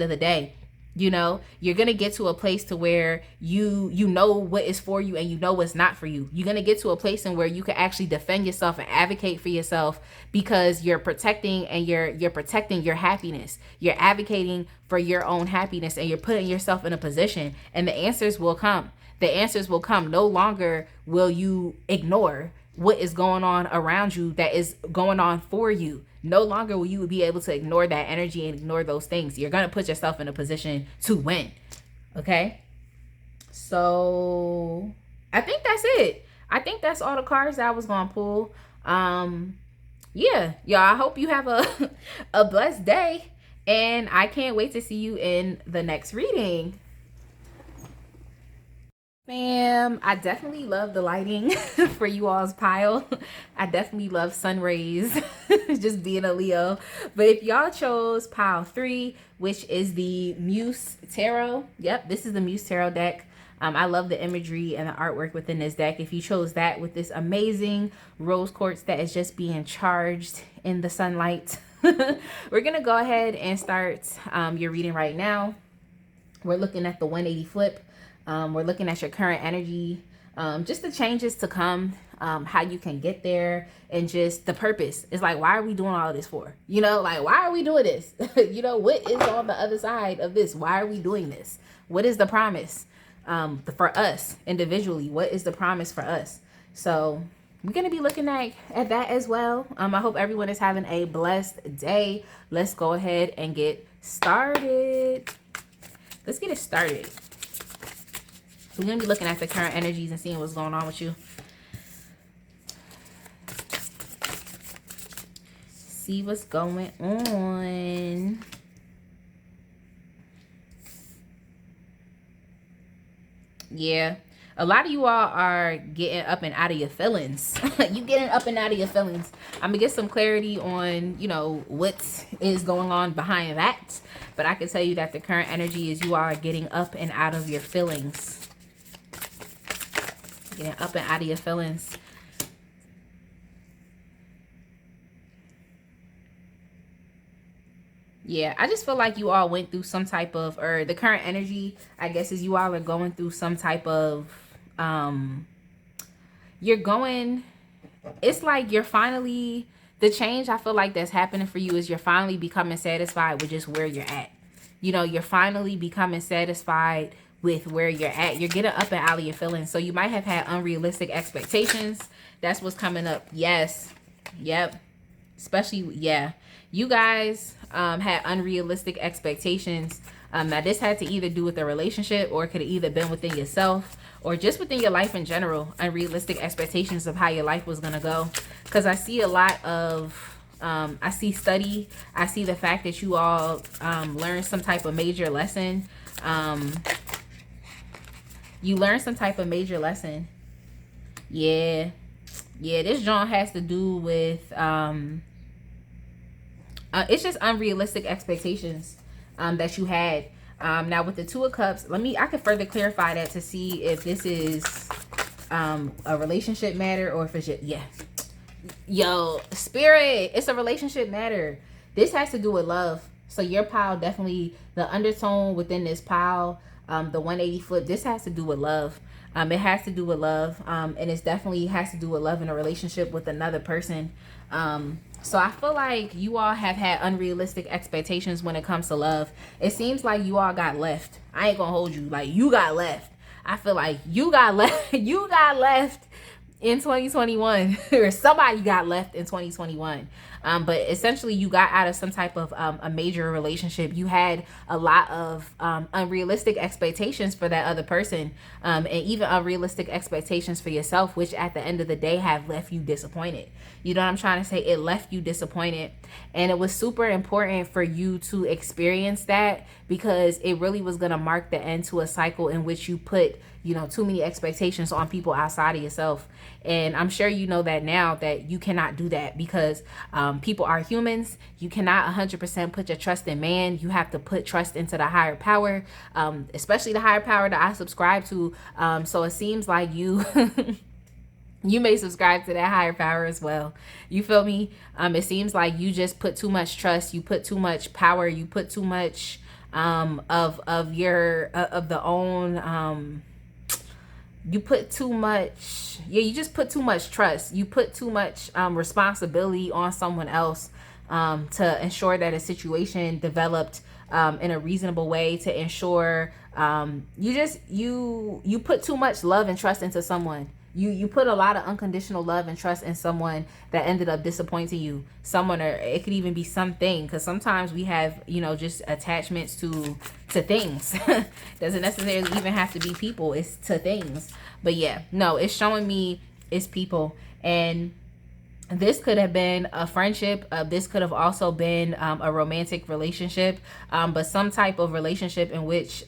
of the day. You know, you're going to get to a place to where you know what is for you and you know what's not for you. You're going to get to a place in where you can actually defend yourself and advocate for yourself, because you're protecting, and you're protecting your happiness. You're advocating for your own happiness, and you're putting yourself in a position, and the answers will come. The answers will come. No longer will you ignore what is going on around you that is going on for you. No longer will you be able to ignore that energy and ignore those things. You're going to put yourself in a position to win. Okay? So I think that's it. I think that's all the cards that I was going to pull. Yeah, y'all, I hope you have a blessed day, and I can't wait to see you in the next reading. Fam, I definitely love the lighting for you all's pile. I definitely love sun rays, just being a Leo. But if y'all chose pile 3, which is the Muse Tarot, yep, this is the Muse Tarot deck. I love the imagery and the artwork within this deck. If you chose that with this amazing rose quartz that is just being charged in the sunlight, we're going to go ahead and start your reading right now. We're looking at the 180 flip. We're looking at your current energy, just the changes to come, how you can get there, and just the purpose. It's like, why are we doing all of this for? You know, like, why are we doing this? You know, what is on the other side of this? Why are we doing this? What is the promise for us individually? What is the promise for us? So we're going to be looking at that as well. I hope everyone is having a blessed day. Let's go ahead and get started. Let's get it started. We're going to be looking at the current energies and seeing what's going on with you. See what's going on. Yeah. A lot of you all are getting up and out of your feelings. You getting up and out of your feelings. I'm going to get some clarity on, you know, what is going on behind that. But I can tell you that the current energy is you are getting up and out of your feelings. Getting up and out of your feelings. Yeah, I just feel like you all went through some type of, or the current energy, I guess, is you all are going through some type of, it's like you're finally, the change I feel like that's happening for you is you're finally becoming satisfied with just where you're at. You know, you're finally becoming satisfied with where you're at. You're getting up and out of your feelings. So you might have had unrealistic expectations. That's what's coming up. Yes. Yep. Especially, yeah. You guys had unrealistic expectations. Now, this had to either do with a relationship, or it could have either been within yourself or just within your life in general. Unrealistic expectations of how your life was going to go. Because I see a lot of, I see study. I see the fact that you all learned some type of major lesson. You learned some type of major lesson. Yeah. Yeah, this John has to do with, it's just unrealistic expectations that you had. Now with the 2 of Cups, I can further clarify that to see if this is a relationship matter, or if it's just, yeah. Yo, Spirit, it's a relationship matter. This has to do with love. So your pile, definitely the undertone within this pile, the 180 flip, this has to do with love. It has to do with love. And it definitely has to do with love in a relationship with another person. So I feel like you all have had unrealistic expectations when it comes to love. It seems like you all got left. I ain't gonna hold you. Like, you got left. I feel like you got left. You got left in 2021 or somebody got left in 2021. But essentially you got out of some type of a major relationship. You had a lot of unrealistic expectations for that other person, and even unrealistic expectations for yourself, which at the end of the day have left you disappointed. You know what I'm trying to say? It left you disappointed. And it was super important for you to experience that, because it really was going to mark the end to a cycle in which you put, you know, too many expectations on people outside of yourself. And I'm sure you know that now, that you cannot do that, because people are humans. You cannot 100% put your trust in man. You have to put trust into the higher power, especially the higher power that I subscribe to. So it seems like you you may subscribe to that higher power as well. You feel me? It seems like you just put too much trust. You put too much power. You put too much of your of the own. You put too much. Yeah, you just put too much trust. You put too much responsibility on someone else to ensure that a situation developed in a reasonable way, to ensure you put too much love and trust into someone. You put a lot of unconditional love and trust in someone that ended up disappointing you. Someone, or it could even be something, because sometimes we have, you know, just attachments to things. Doesn't necessarily even have to be people. It's to things. But yeah, no, it's showing me it's people. And this could have been a friendship. This could have also been a romantic relationship, but some type of relationship in which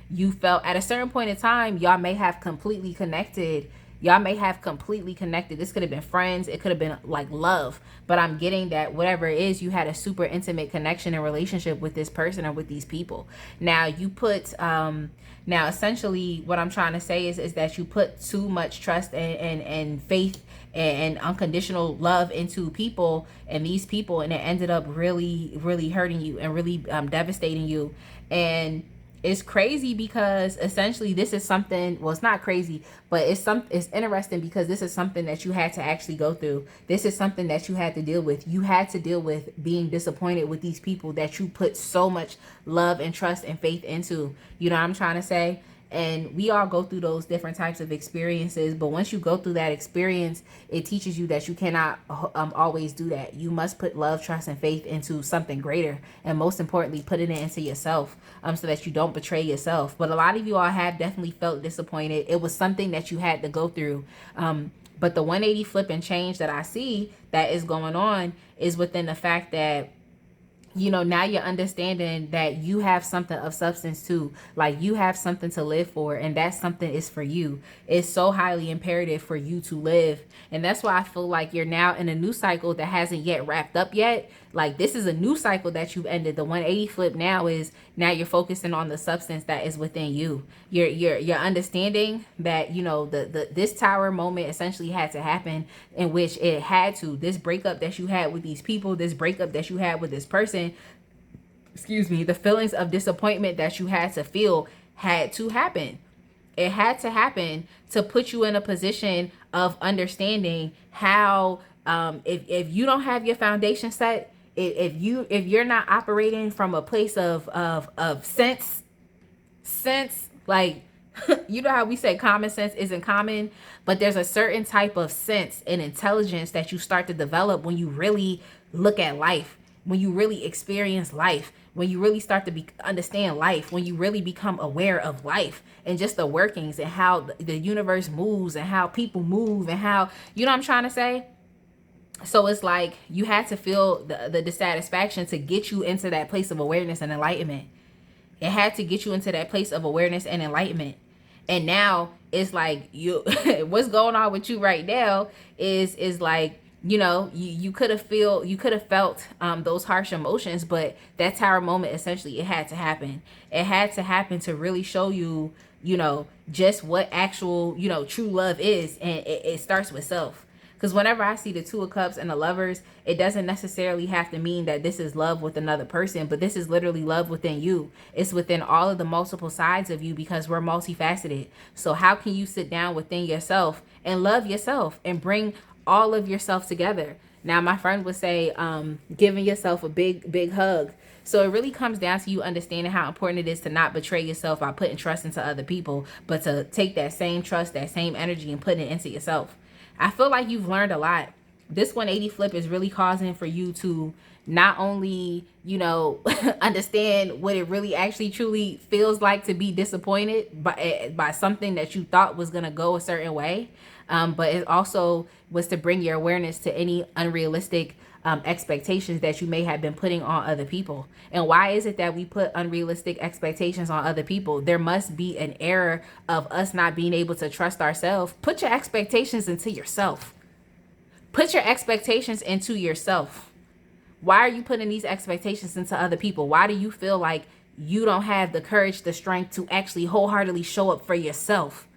you felt at a certain point in time, y'all may have completely connected. This could have been friends. It could have been like love. But I'm getting that whatever it is, you had a super intimate connection and relationship with this person or with these people. Now you put, now essentially what I'm trying to say is that you put too much trust and faith and unconditional love into people and these people, and it ended up really, really hurting you and really devastating you. And it's crazy because essentially this is something, well, it's not crazy, but it's interesting because this is something that you had to actually go through. This is something that you had to deal with. You had to deal with being disappointed with these people that you put so much love and trust and faith into. You know what I'm trying to say? And we all go through those different types of experiences. But once you go through that experience, it teaches you that you cannot always do that. You must put love, trust, and faith into something greater. And most importantly, put it into yourself so that you don't betray yourself. But a lot of you all have definitely felt disappointed. It was something that you had to go through. But the 180 flip and change that I see that is going on is within the fact that, you know, now you're understanding that you have something of substance too. Like you have something to live for, and that something is for you. It's so highly imperative for you to live. And that's why I feel like you're now in a new cycle that hasn't yet wrapped up yet. Like this is a new cycle that you've ended. The 180 flip now is, now you're focusing on the substance that is within you. You're understanding that, you know, this tower moment essentially had to happen, in which it had to. This breakup that you had with these people, this breakup that you had with this person, excuse me, the feelings of disappointment that you had to feel had to happen. It had to happen to put you in a position of understanding how, if you don't have your foundation set, if you're not operating from a place of sense, like, you know how we say common sense isn't common, but there's a certain type of sense and intelligence that you start to develop when you really look at life, when you really experience life, when you really start to understand life, when you really become aware of life and just the workings and how the universe moves and how people move and how, you know what I'm trying to say? So it's like you had to feel the dissatisfaction to get you into that place of awareness and enlightenment. It had to get you into that place of awareness and enlightenment. And now it's like you what's going on with you right now is like, you know, you could have felt those harsh emotions, but that tower moment, essentially, it had to happen. It had to happen to really show you, you know, just what actual, you know, true love is. And it starts with self. Because whenever I see the Two of Cups and the Lovers, it doesn't necessarily have to mean that this is love with another person, but this is literally love within you. It's within all of the multiple sides of you, because we're multifaceted. So how can you sit down within yourself and love yourself and bring all of yourself together? Now, my friend would say, giving yourself a big hug. So it really comes down to you understanding how important it is to not betray yourself by putting trust into other people, but to take that same trust, that same energy, and put it into yourself. I feel like you've learned a lot. This 180 flip is really causing for you to not only, understand what it really actually truly feels like to be disappointed by something that you thought was going to go a certain way, but it also was to bring your awareness to any unrealistic expectations that you may have been putting on other people. And why is it that we put unrealistic expectations on other people? There must be an error of us not being able to trust ourselves. Put your expectations into yourself. Put your expectations into yourself. Why are you putting these expectations into other people? Why do you feel like you don't have the courage, the strength to actually wholeheartedly show up for yourself?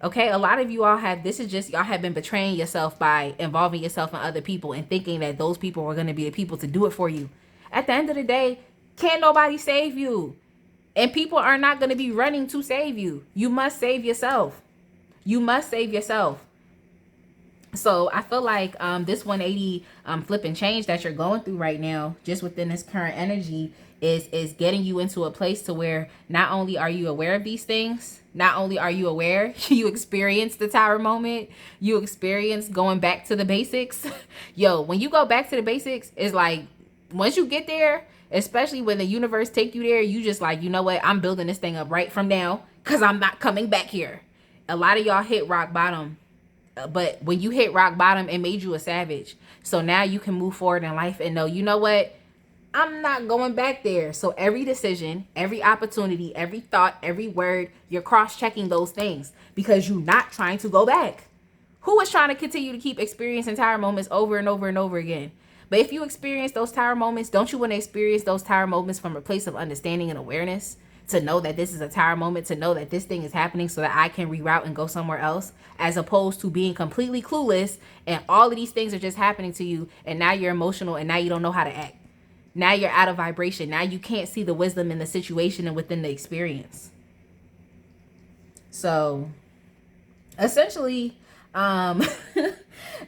Okay, a lot of you all have, this is just, y'all have been betraying yourself by involving yourself in other people and thinking that those people are going to be the people to do it for you. At the end of the day, can't nobody save you. And people are not going to be running to save you. You must save yourself. You must save yourself. So I feel like this 180 flip and change that you're going through right now, just within this current energy, is getting you into a place to where not only are you aware of these things, not only are you aware, you experience the tower moment, you experience going back to the basics. Yo, when you go back to the basics, it's like once you get there, especially when the universe take you there, you just like, you know what, I'm building this thing up right from now because I'm not coming back here. A lot of y'all hit rock bottom. But when you hit rock bottom, it made you a savage. So now you can move forward in life and know, you know what? I'm not going back there. So every decision, every opportunity, every thought, every word, you're cross-checking those things because you're not trying to go back. Who is trying to continue to keep experiencing tower moments over and over and over again? But if you experience those tower moments, don't you want to experience those tower moments from a place of understanding and awareness? To know that this is a tower moment, to know that this thing is happening so that I can reroute and go somewhere else, as opposed to being completely clueless and all of these things are just happening to you and now you're emotional and now you don't know how to act. Now you're out of vibration. Now you can't see the wisdom in the situation and within the experience. So essentially,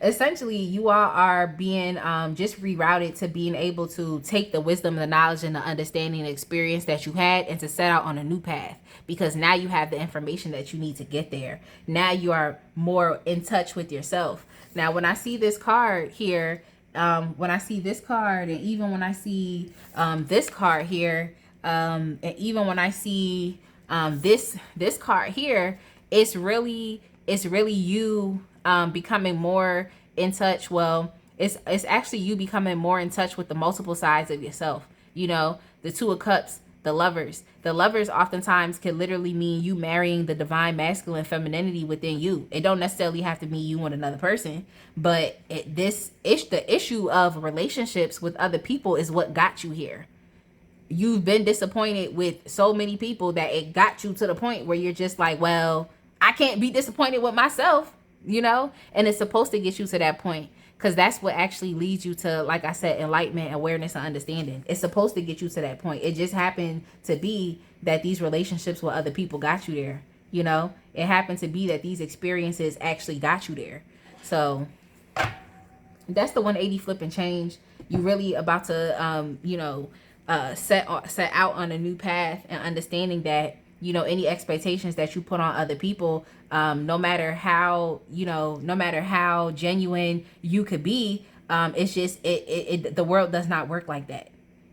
essentially you all are being just rerouted to being able to take the wisdom, the knowledge, and the understanding and experience that you had and to set out on a new path, because now you have the information that you need to get there. Now you are more in touch with yourself. Now when I see this card here, when I see this card, and even when I see this card here, and even when I see this card here, it's really you becoming more in touch. Well, it's actually you becoming more in touch with the multiple sides of yourself. You know, the Two of Cups, the lovers. The lovers oftentimes can literally mean you marrying the divine masculine femininity within you. It don't necessarily have to mean you and another person, but the issue of relationships with other people is what got you here. You've been disappointed with so many people that it got you to the point where you're just like, well, I can't be disappointed with myself, you know? And it's supposed to get you to that point, because that's what actually leads you to, like I said, enlightenment, awareness, and understanding. It's supposed to get you to that point. It just happened to be that these relationships with other people got you there, you know? It happened to be that these experiences actually got you there. So that's the 180 flip and change. You really about to, set out on a new path, and understanding that, you know, any expectations that you put on other people, no matter how genuine you could be, it's just, the world does not work like that.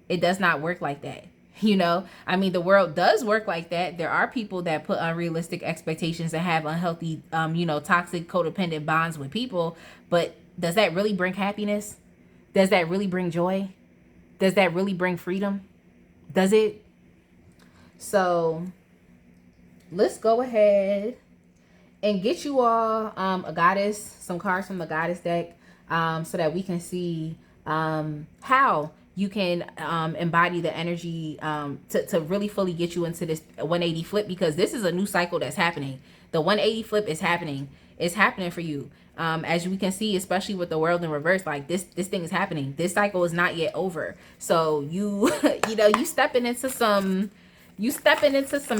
It does not work like that. You know, I mean, the world does work like that. There are people that put unrealistic expectations and have unhealthy, toxic, codependent bonds with people. But does that really bring happiness? Does that really bring joy? Does that really bring freedom? Does it? So let's go ahead and get you all a goddess, some cards from the goddess deck, so that we can see how you can embody the energy to really fully get you into this 180 flip, because this is a new cycle that's happening. The 180 flip is happening. It's happening for you. As we can see, especially with the world in reverse, like this thing is happening. This cycle is not yet over. So you stepping into some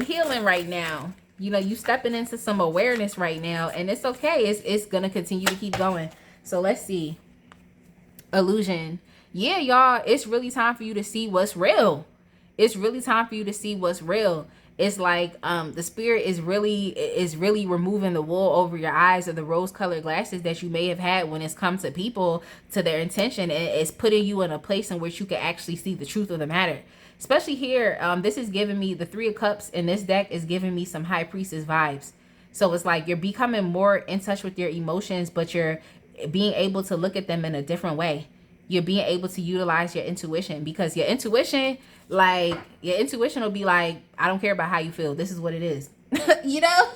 healing right now. You stepping into some awareness right now, and it's okay. It's gonna continue to keep going. So let's see. Illusion. Yeah, y'all, it's really time for you to see what's real. It's really time for you to see what's real. It's like the spirit is really removing the wool over your eyes, or the rose colored glasses that you may have had when it's come to people, to their intention, and it's putting you in a place in which you can actually see the truth of the matter. Especially here, this is giving me, the Three of Cups in this deck is giving me some High Priestess vibes. So it's like you're becoming more in touch with your emotions, but you're being able to look at them in a different way. You're being able to utilize your intuition, because your intuition, will be like, I don't care about how you feel. This is what it is. you know?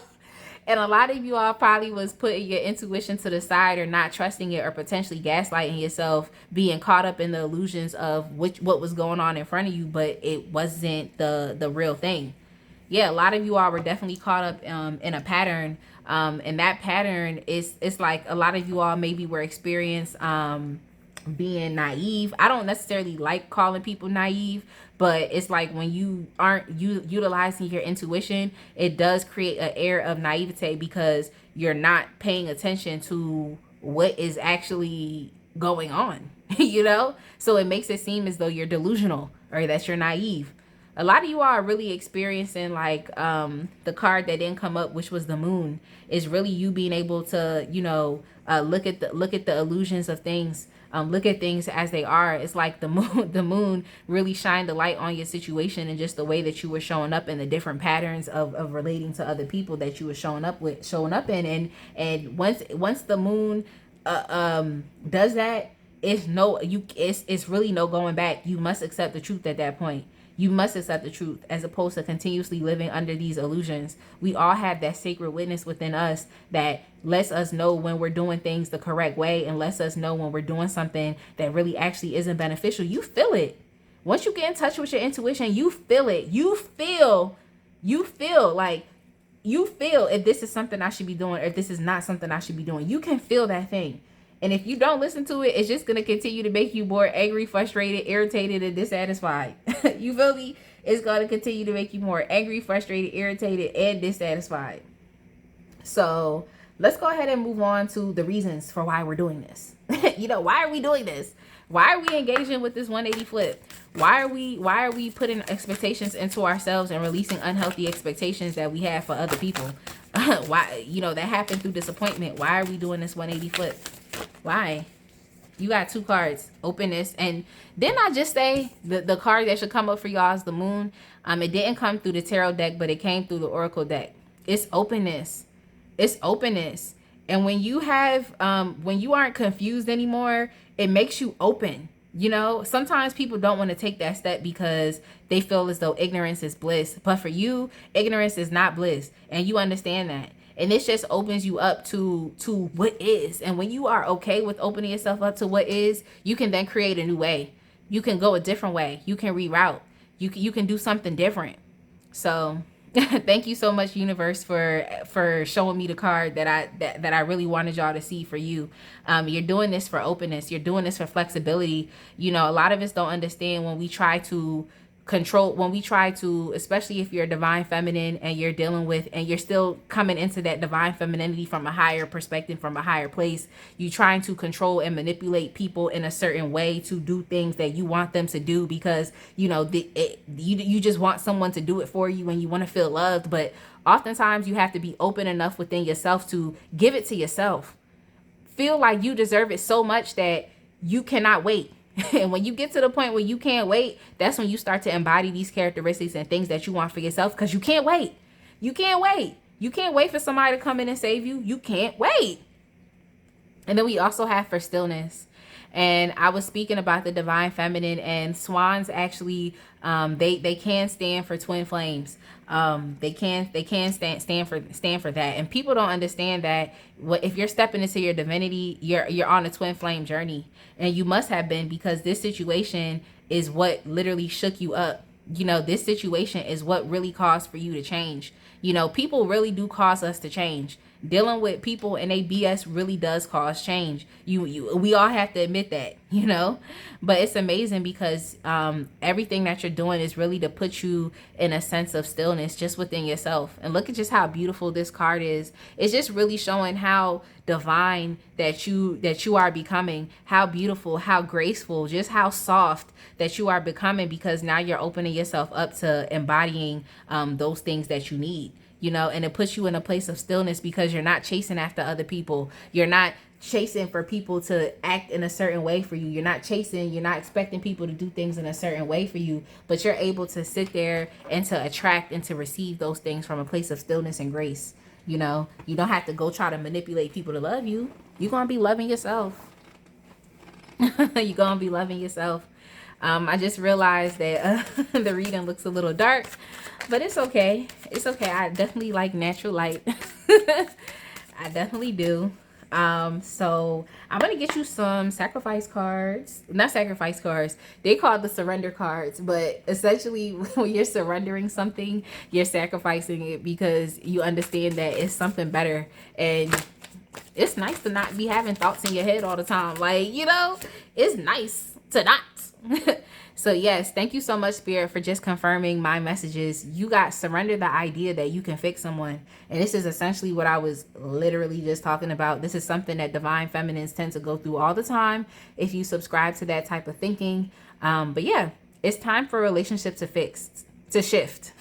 And a lot of you all probably was putting your intuition to the side, or not trusting it, or potentially gaslighting yourself, being caught up in the illusions of what was going on in front of you, but it wasn't the real thing. Yeah, a lot of you all were definitely caught up in a pattern. And that pattern it's like a lot of you all maybe were experienced being naive. I don't necessarily like calling people naive, but it's like when you aren't utilizing your intuition, it does create an air of naivete, because you're not paying attention to what is actually going on. So it makes it seem as though you're delusional, or that you're naive. A lot of you are really experiencing, like, the card that didn't come up, which was the moon, is really you being able to, look at the illusions of things, look at things as they are. It's like the moon really shined the light on your situation, and just the way that you were showing up, and the different patterns of relating to other people that you were showing up in. And once the moon does that, it's really no going back. You must accept the truth at that point. You must accept the truth, as opposed to continuously living under these illusions. We all have that sacred witness within us that lets us know when we're doing things the correct way, and lets us know when we're doing something that really actually isn't beneficial. You feel it. Once you get in touch with your intuition, you feel it. You feel if this is something I should be doing, or if this is not something I should be doing. You can feel that thing. And if you don't listen to it, it's just going to continue to make you more angry, frustrated, irritated, and dissatisfied. You feel me? It's going to continue to make you more angry, frustrated, irritated, and dissatisfied. So let's go ahead and move on to the reasons for why we're doing this. Why are we doing this? Why are we engaging with this 180 flip? Why are we putting expectations into ourselves and releasing unhealthy expectations that we have for other people? Why, that happened through disappointment. Why are we doing this 180 flip? Why? You got two cards, openness. And didn't I just say the card that should come up for y'all is the moon? It didn't come through the tarot deck, but it came through the oracle deck. It's openness. It's openness. And when you aren't confused anymore, it makes you open. Sometimes people don't want to take that step because they feel as though ignorance is bliss. But for you, ignorance is not bliss. And you understand that. And this just opens you up to what is. And when you are okay with opening yourself up to what is, you can then create a new way. You can go a different way. You can reroute. You can do something different. So thank you so much, universe, for showing me the card that I really wanted y'all to see for you. You're doing this for openness. You're doing this for flexibility. A lot of us don't understand when we try to especially if you're a divine feminine and you're dealing with, and you're still coming into that divine femininity from a higher perspective, from a higher place. You trying to control and manipulate people in a certain way to do things that you want them to do, because you just want someone to do it for you, and you want to feel loved. But oftentimes you have to be open enough within yourself to give it to yourself. Feel like you deserve it so much that you cannot wait. And when you get to the point where you can't wait, that's when you start to embody these characteristics and things that you want for yourself, because you can't wait. You can't wait. You can't wait for somebody to come in and save you. You can't wait. And then we also have for stillness. And I was speaking about the divine feminine, and swans actually, they can stand for twin flames. They can stand for that. And people don't understand that if you're stepping into your divinity, you're on a twin flame journey, and you must have been, because this situation is what literally shook you up. This situation is what really caused for you to change. People really do cause us to change. dealing with people and they BS really does cause change. We all have to admit that, you know. But it's amazing because everything that you're doing is really to put you in a sense of stillness just within yourself. And look at just how beautiful this card is. It's just really showing how divine that you are becoming, how beautiful, how graceful, just how soft that you are becoming, because now you're opening yourself up to embodying those things that you need, you know. And it puts you in a place of stillness because you're not chasing after other people. You're not chasing for people to act in a certain way for you. You're not expecting people to do things in a certain way for you, but you're able to sit there and to attract and to receive those things from a place of stillness and grace. You know, you don't have to go try to manipulate people to love you. You're going to be loving yourself. You're going to be loving yourself. I just realized that the reading looks a little dark, but it's okay. It's okay. I definitely like natural light. I definitely do. So I'm going to get you some sacrifice cards. Not sacrifice cards. They call the surrender cards, but essentially when you're surrendering something, you're sacrificing it because you understand that it's something better. And it's nice to not be having thoughts in your head all the time. Like, you know, it's nice to not. So yes, thank you so much, Spirit, for just confirming my messages. You got surrender the idea that you can fix someone. And this is essentially what I was literally just talking about. This is something that divine feminines tend to go through all the time if you subscribe to that type of thinking. But yeah, it's time for a relationship to shift.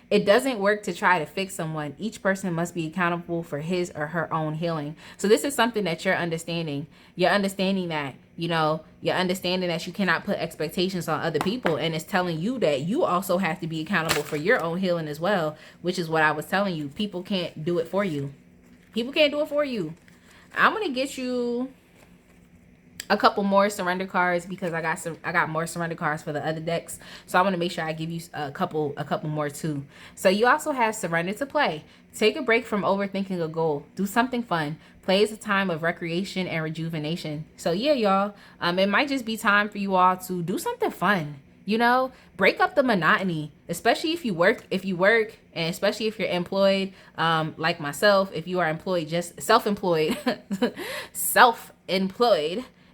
It doesn't work to try to fix someone. Each person must be accountable for his or her own healing. So this is something that you're understanding. You're understanding that, you know, you're understanding that you cannot put expectations on other people. And it's telling you that you also have to be accountable for your own healing as well, which is what I was telling you. People can't do it for you. People can't do it for you. I'm going to get you a couple more surrender cards because I got more surrender cards for the other decks. So I want to make sure I give you a couple more too. So you also have surrender to play. Take a break from overthinking a goal. Do something fun. Play is a time of recreation and rejuvenation. So yeah, y'all, it might just be time for you all to do something fun. You know, break up the monotony, especially if you work, and especially if you're employed, like myself. If you are employed, just self-employed,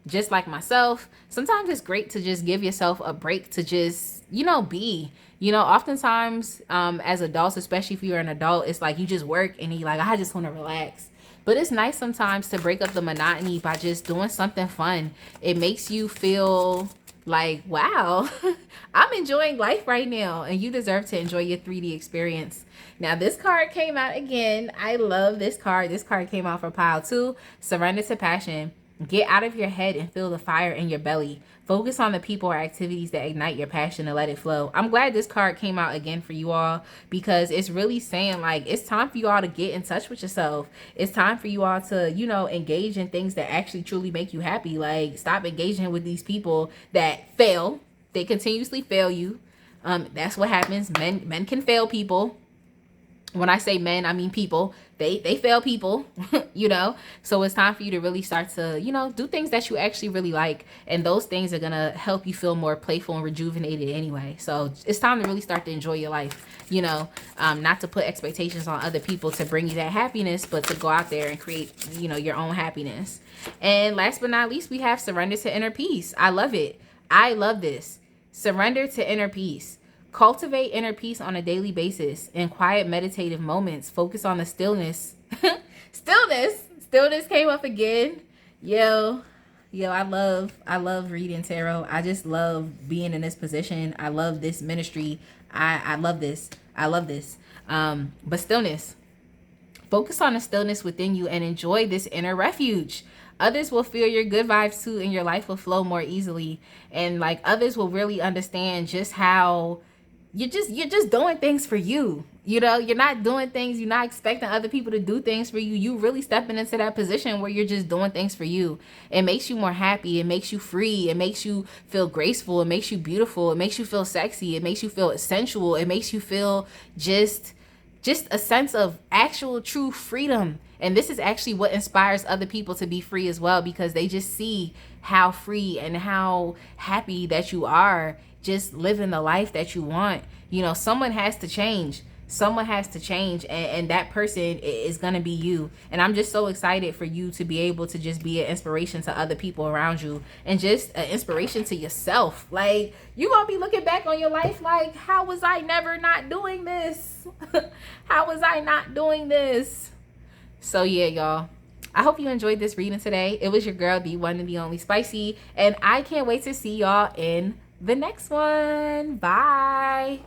just like myself, sometimes it's great to just give yourself a break to just, you know, be. You know, oftentimes as adults, especially if you're an adult, it's like you just work and you're like, I just want to relax. But it's nice sometimes to break up the monotony by just doing something fun. It makes you feel like, wow, I'm enjoying life right now, and you deserve to enjoy your 3D experience. Now, this card came out again. I love this card. This card came out for pile 2, surrender to passion. Get out of your head and feel the fire in your belly. Focus on the people or activities that ignite your passion and let it flow. I'm glad this card came out again for you all because it's really saying like it's time for you all to get in touch with yourself. It's time for you all to, you know, engage in things that actually truly make you happy. Like stop engaging with these people that fail. They continuously fail you. That's what happens. Men can fail people. When I say men, I mean people. They fail people, you know. So it's time for you to really start to, you know, do things that you actually really like. And those things are going to help you feel more playful and rejuvenated anyway. So it's time to really start to enjoy your life, you know, not to put expectations on other people to bring you that happiness, but to go out there and create, you know, your own happiness. And last but not least, we have surrender to inner peace. I love it. I love this. Surrender to inner peace. Cultivate inner peace on a daily basis. In quiet meditative moments, focus on the stillness. Stillness came up again. Yo, I love reading tarot. I just love being in this position. I love this ministry. I love this. But stillness. Focus on the stillness within you and enjoy this inner refuge. Others will feel your good vibes too, and your life will flow more easily. And like others will really understand just how you're just doing things for you. You know, you're not doing things, you're not expecting other people to do things for you. You really stepping into that position where you're just doing things for you. It makes you more happy. It makes you free. It makes you feel graceful. It makes you beautiful. It makes you feel sexy. It makes you feel sensual. It makes you feel just a sense of actual true freedom. And this is actually what inspires other people to be free as well, because they just see how free and how happy that you are just living the life that you want. You know, someone has to change. someone has to change, and that person is gonna be you. And I'm just so excited for you to be able to just be an inspiration to other people around you, and just an inspiration to yourself. Like, you gonna be looking back on your life like, how was I never not doing this? How was I not doing this? So yeah, y'all, I hope you enjoyed this reading today. It was your girl, the one and the only Spicy, and I can't wait to see y'all in the next one. Bye.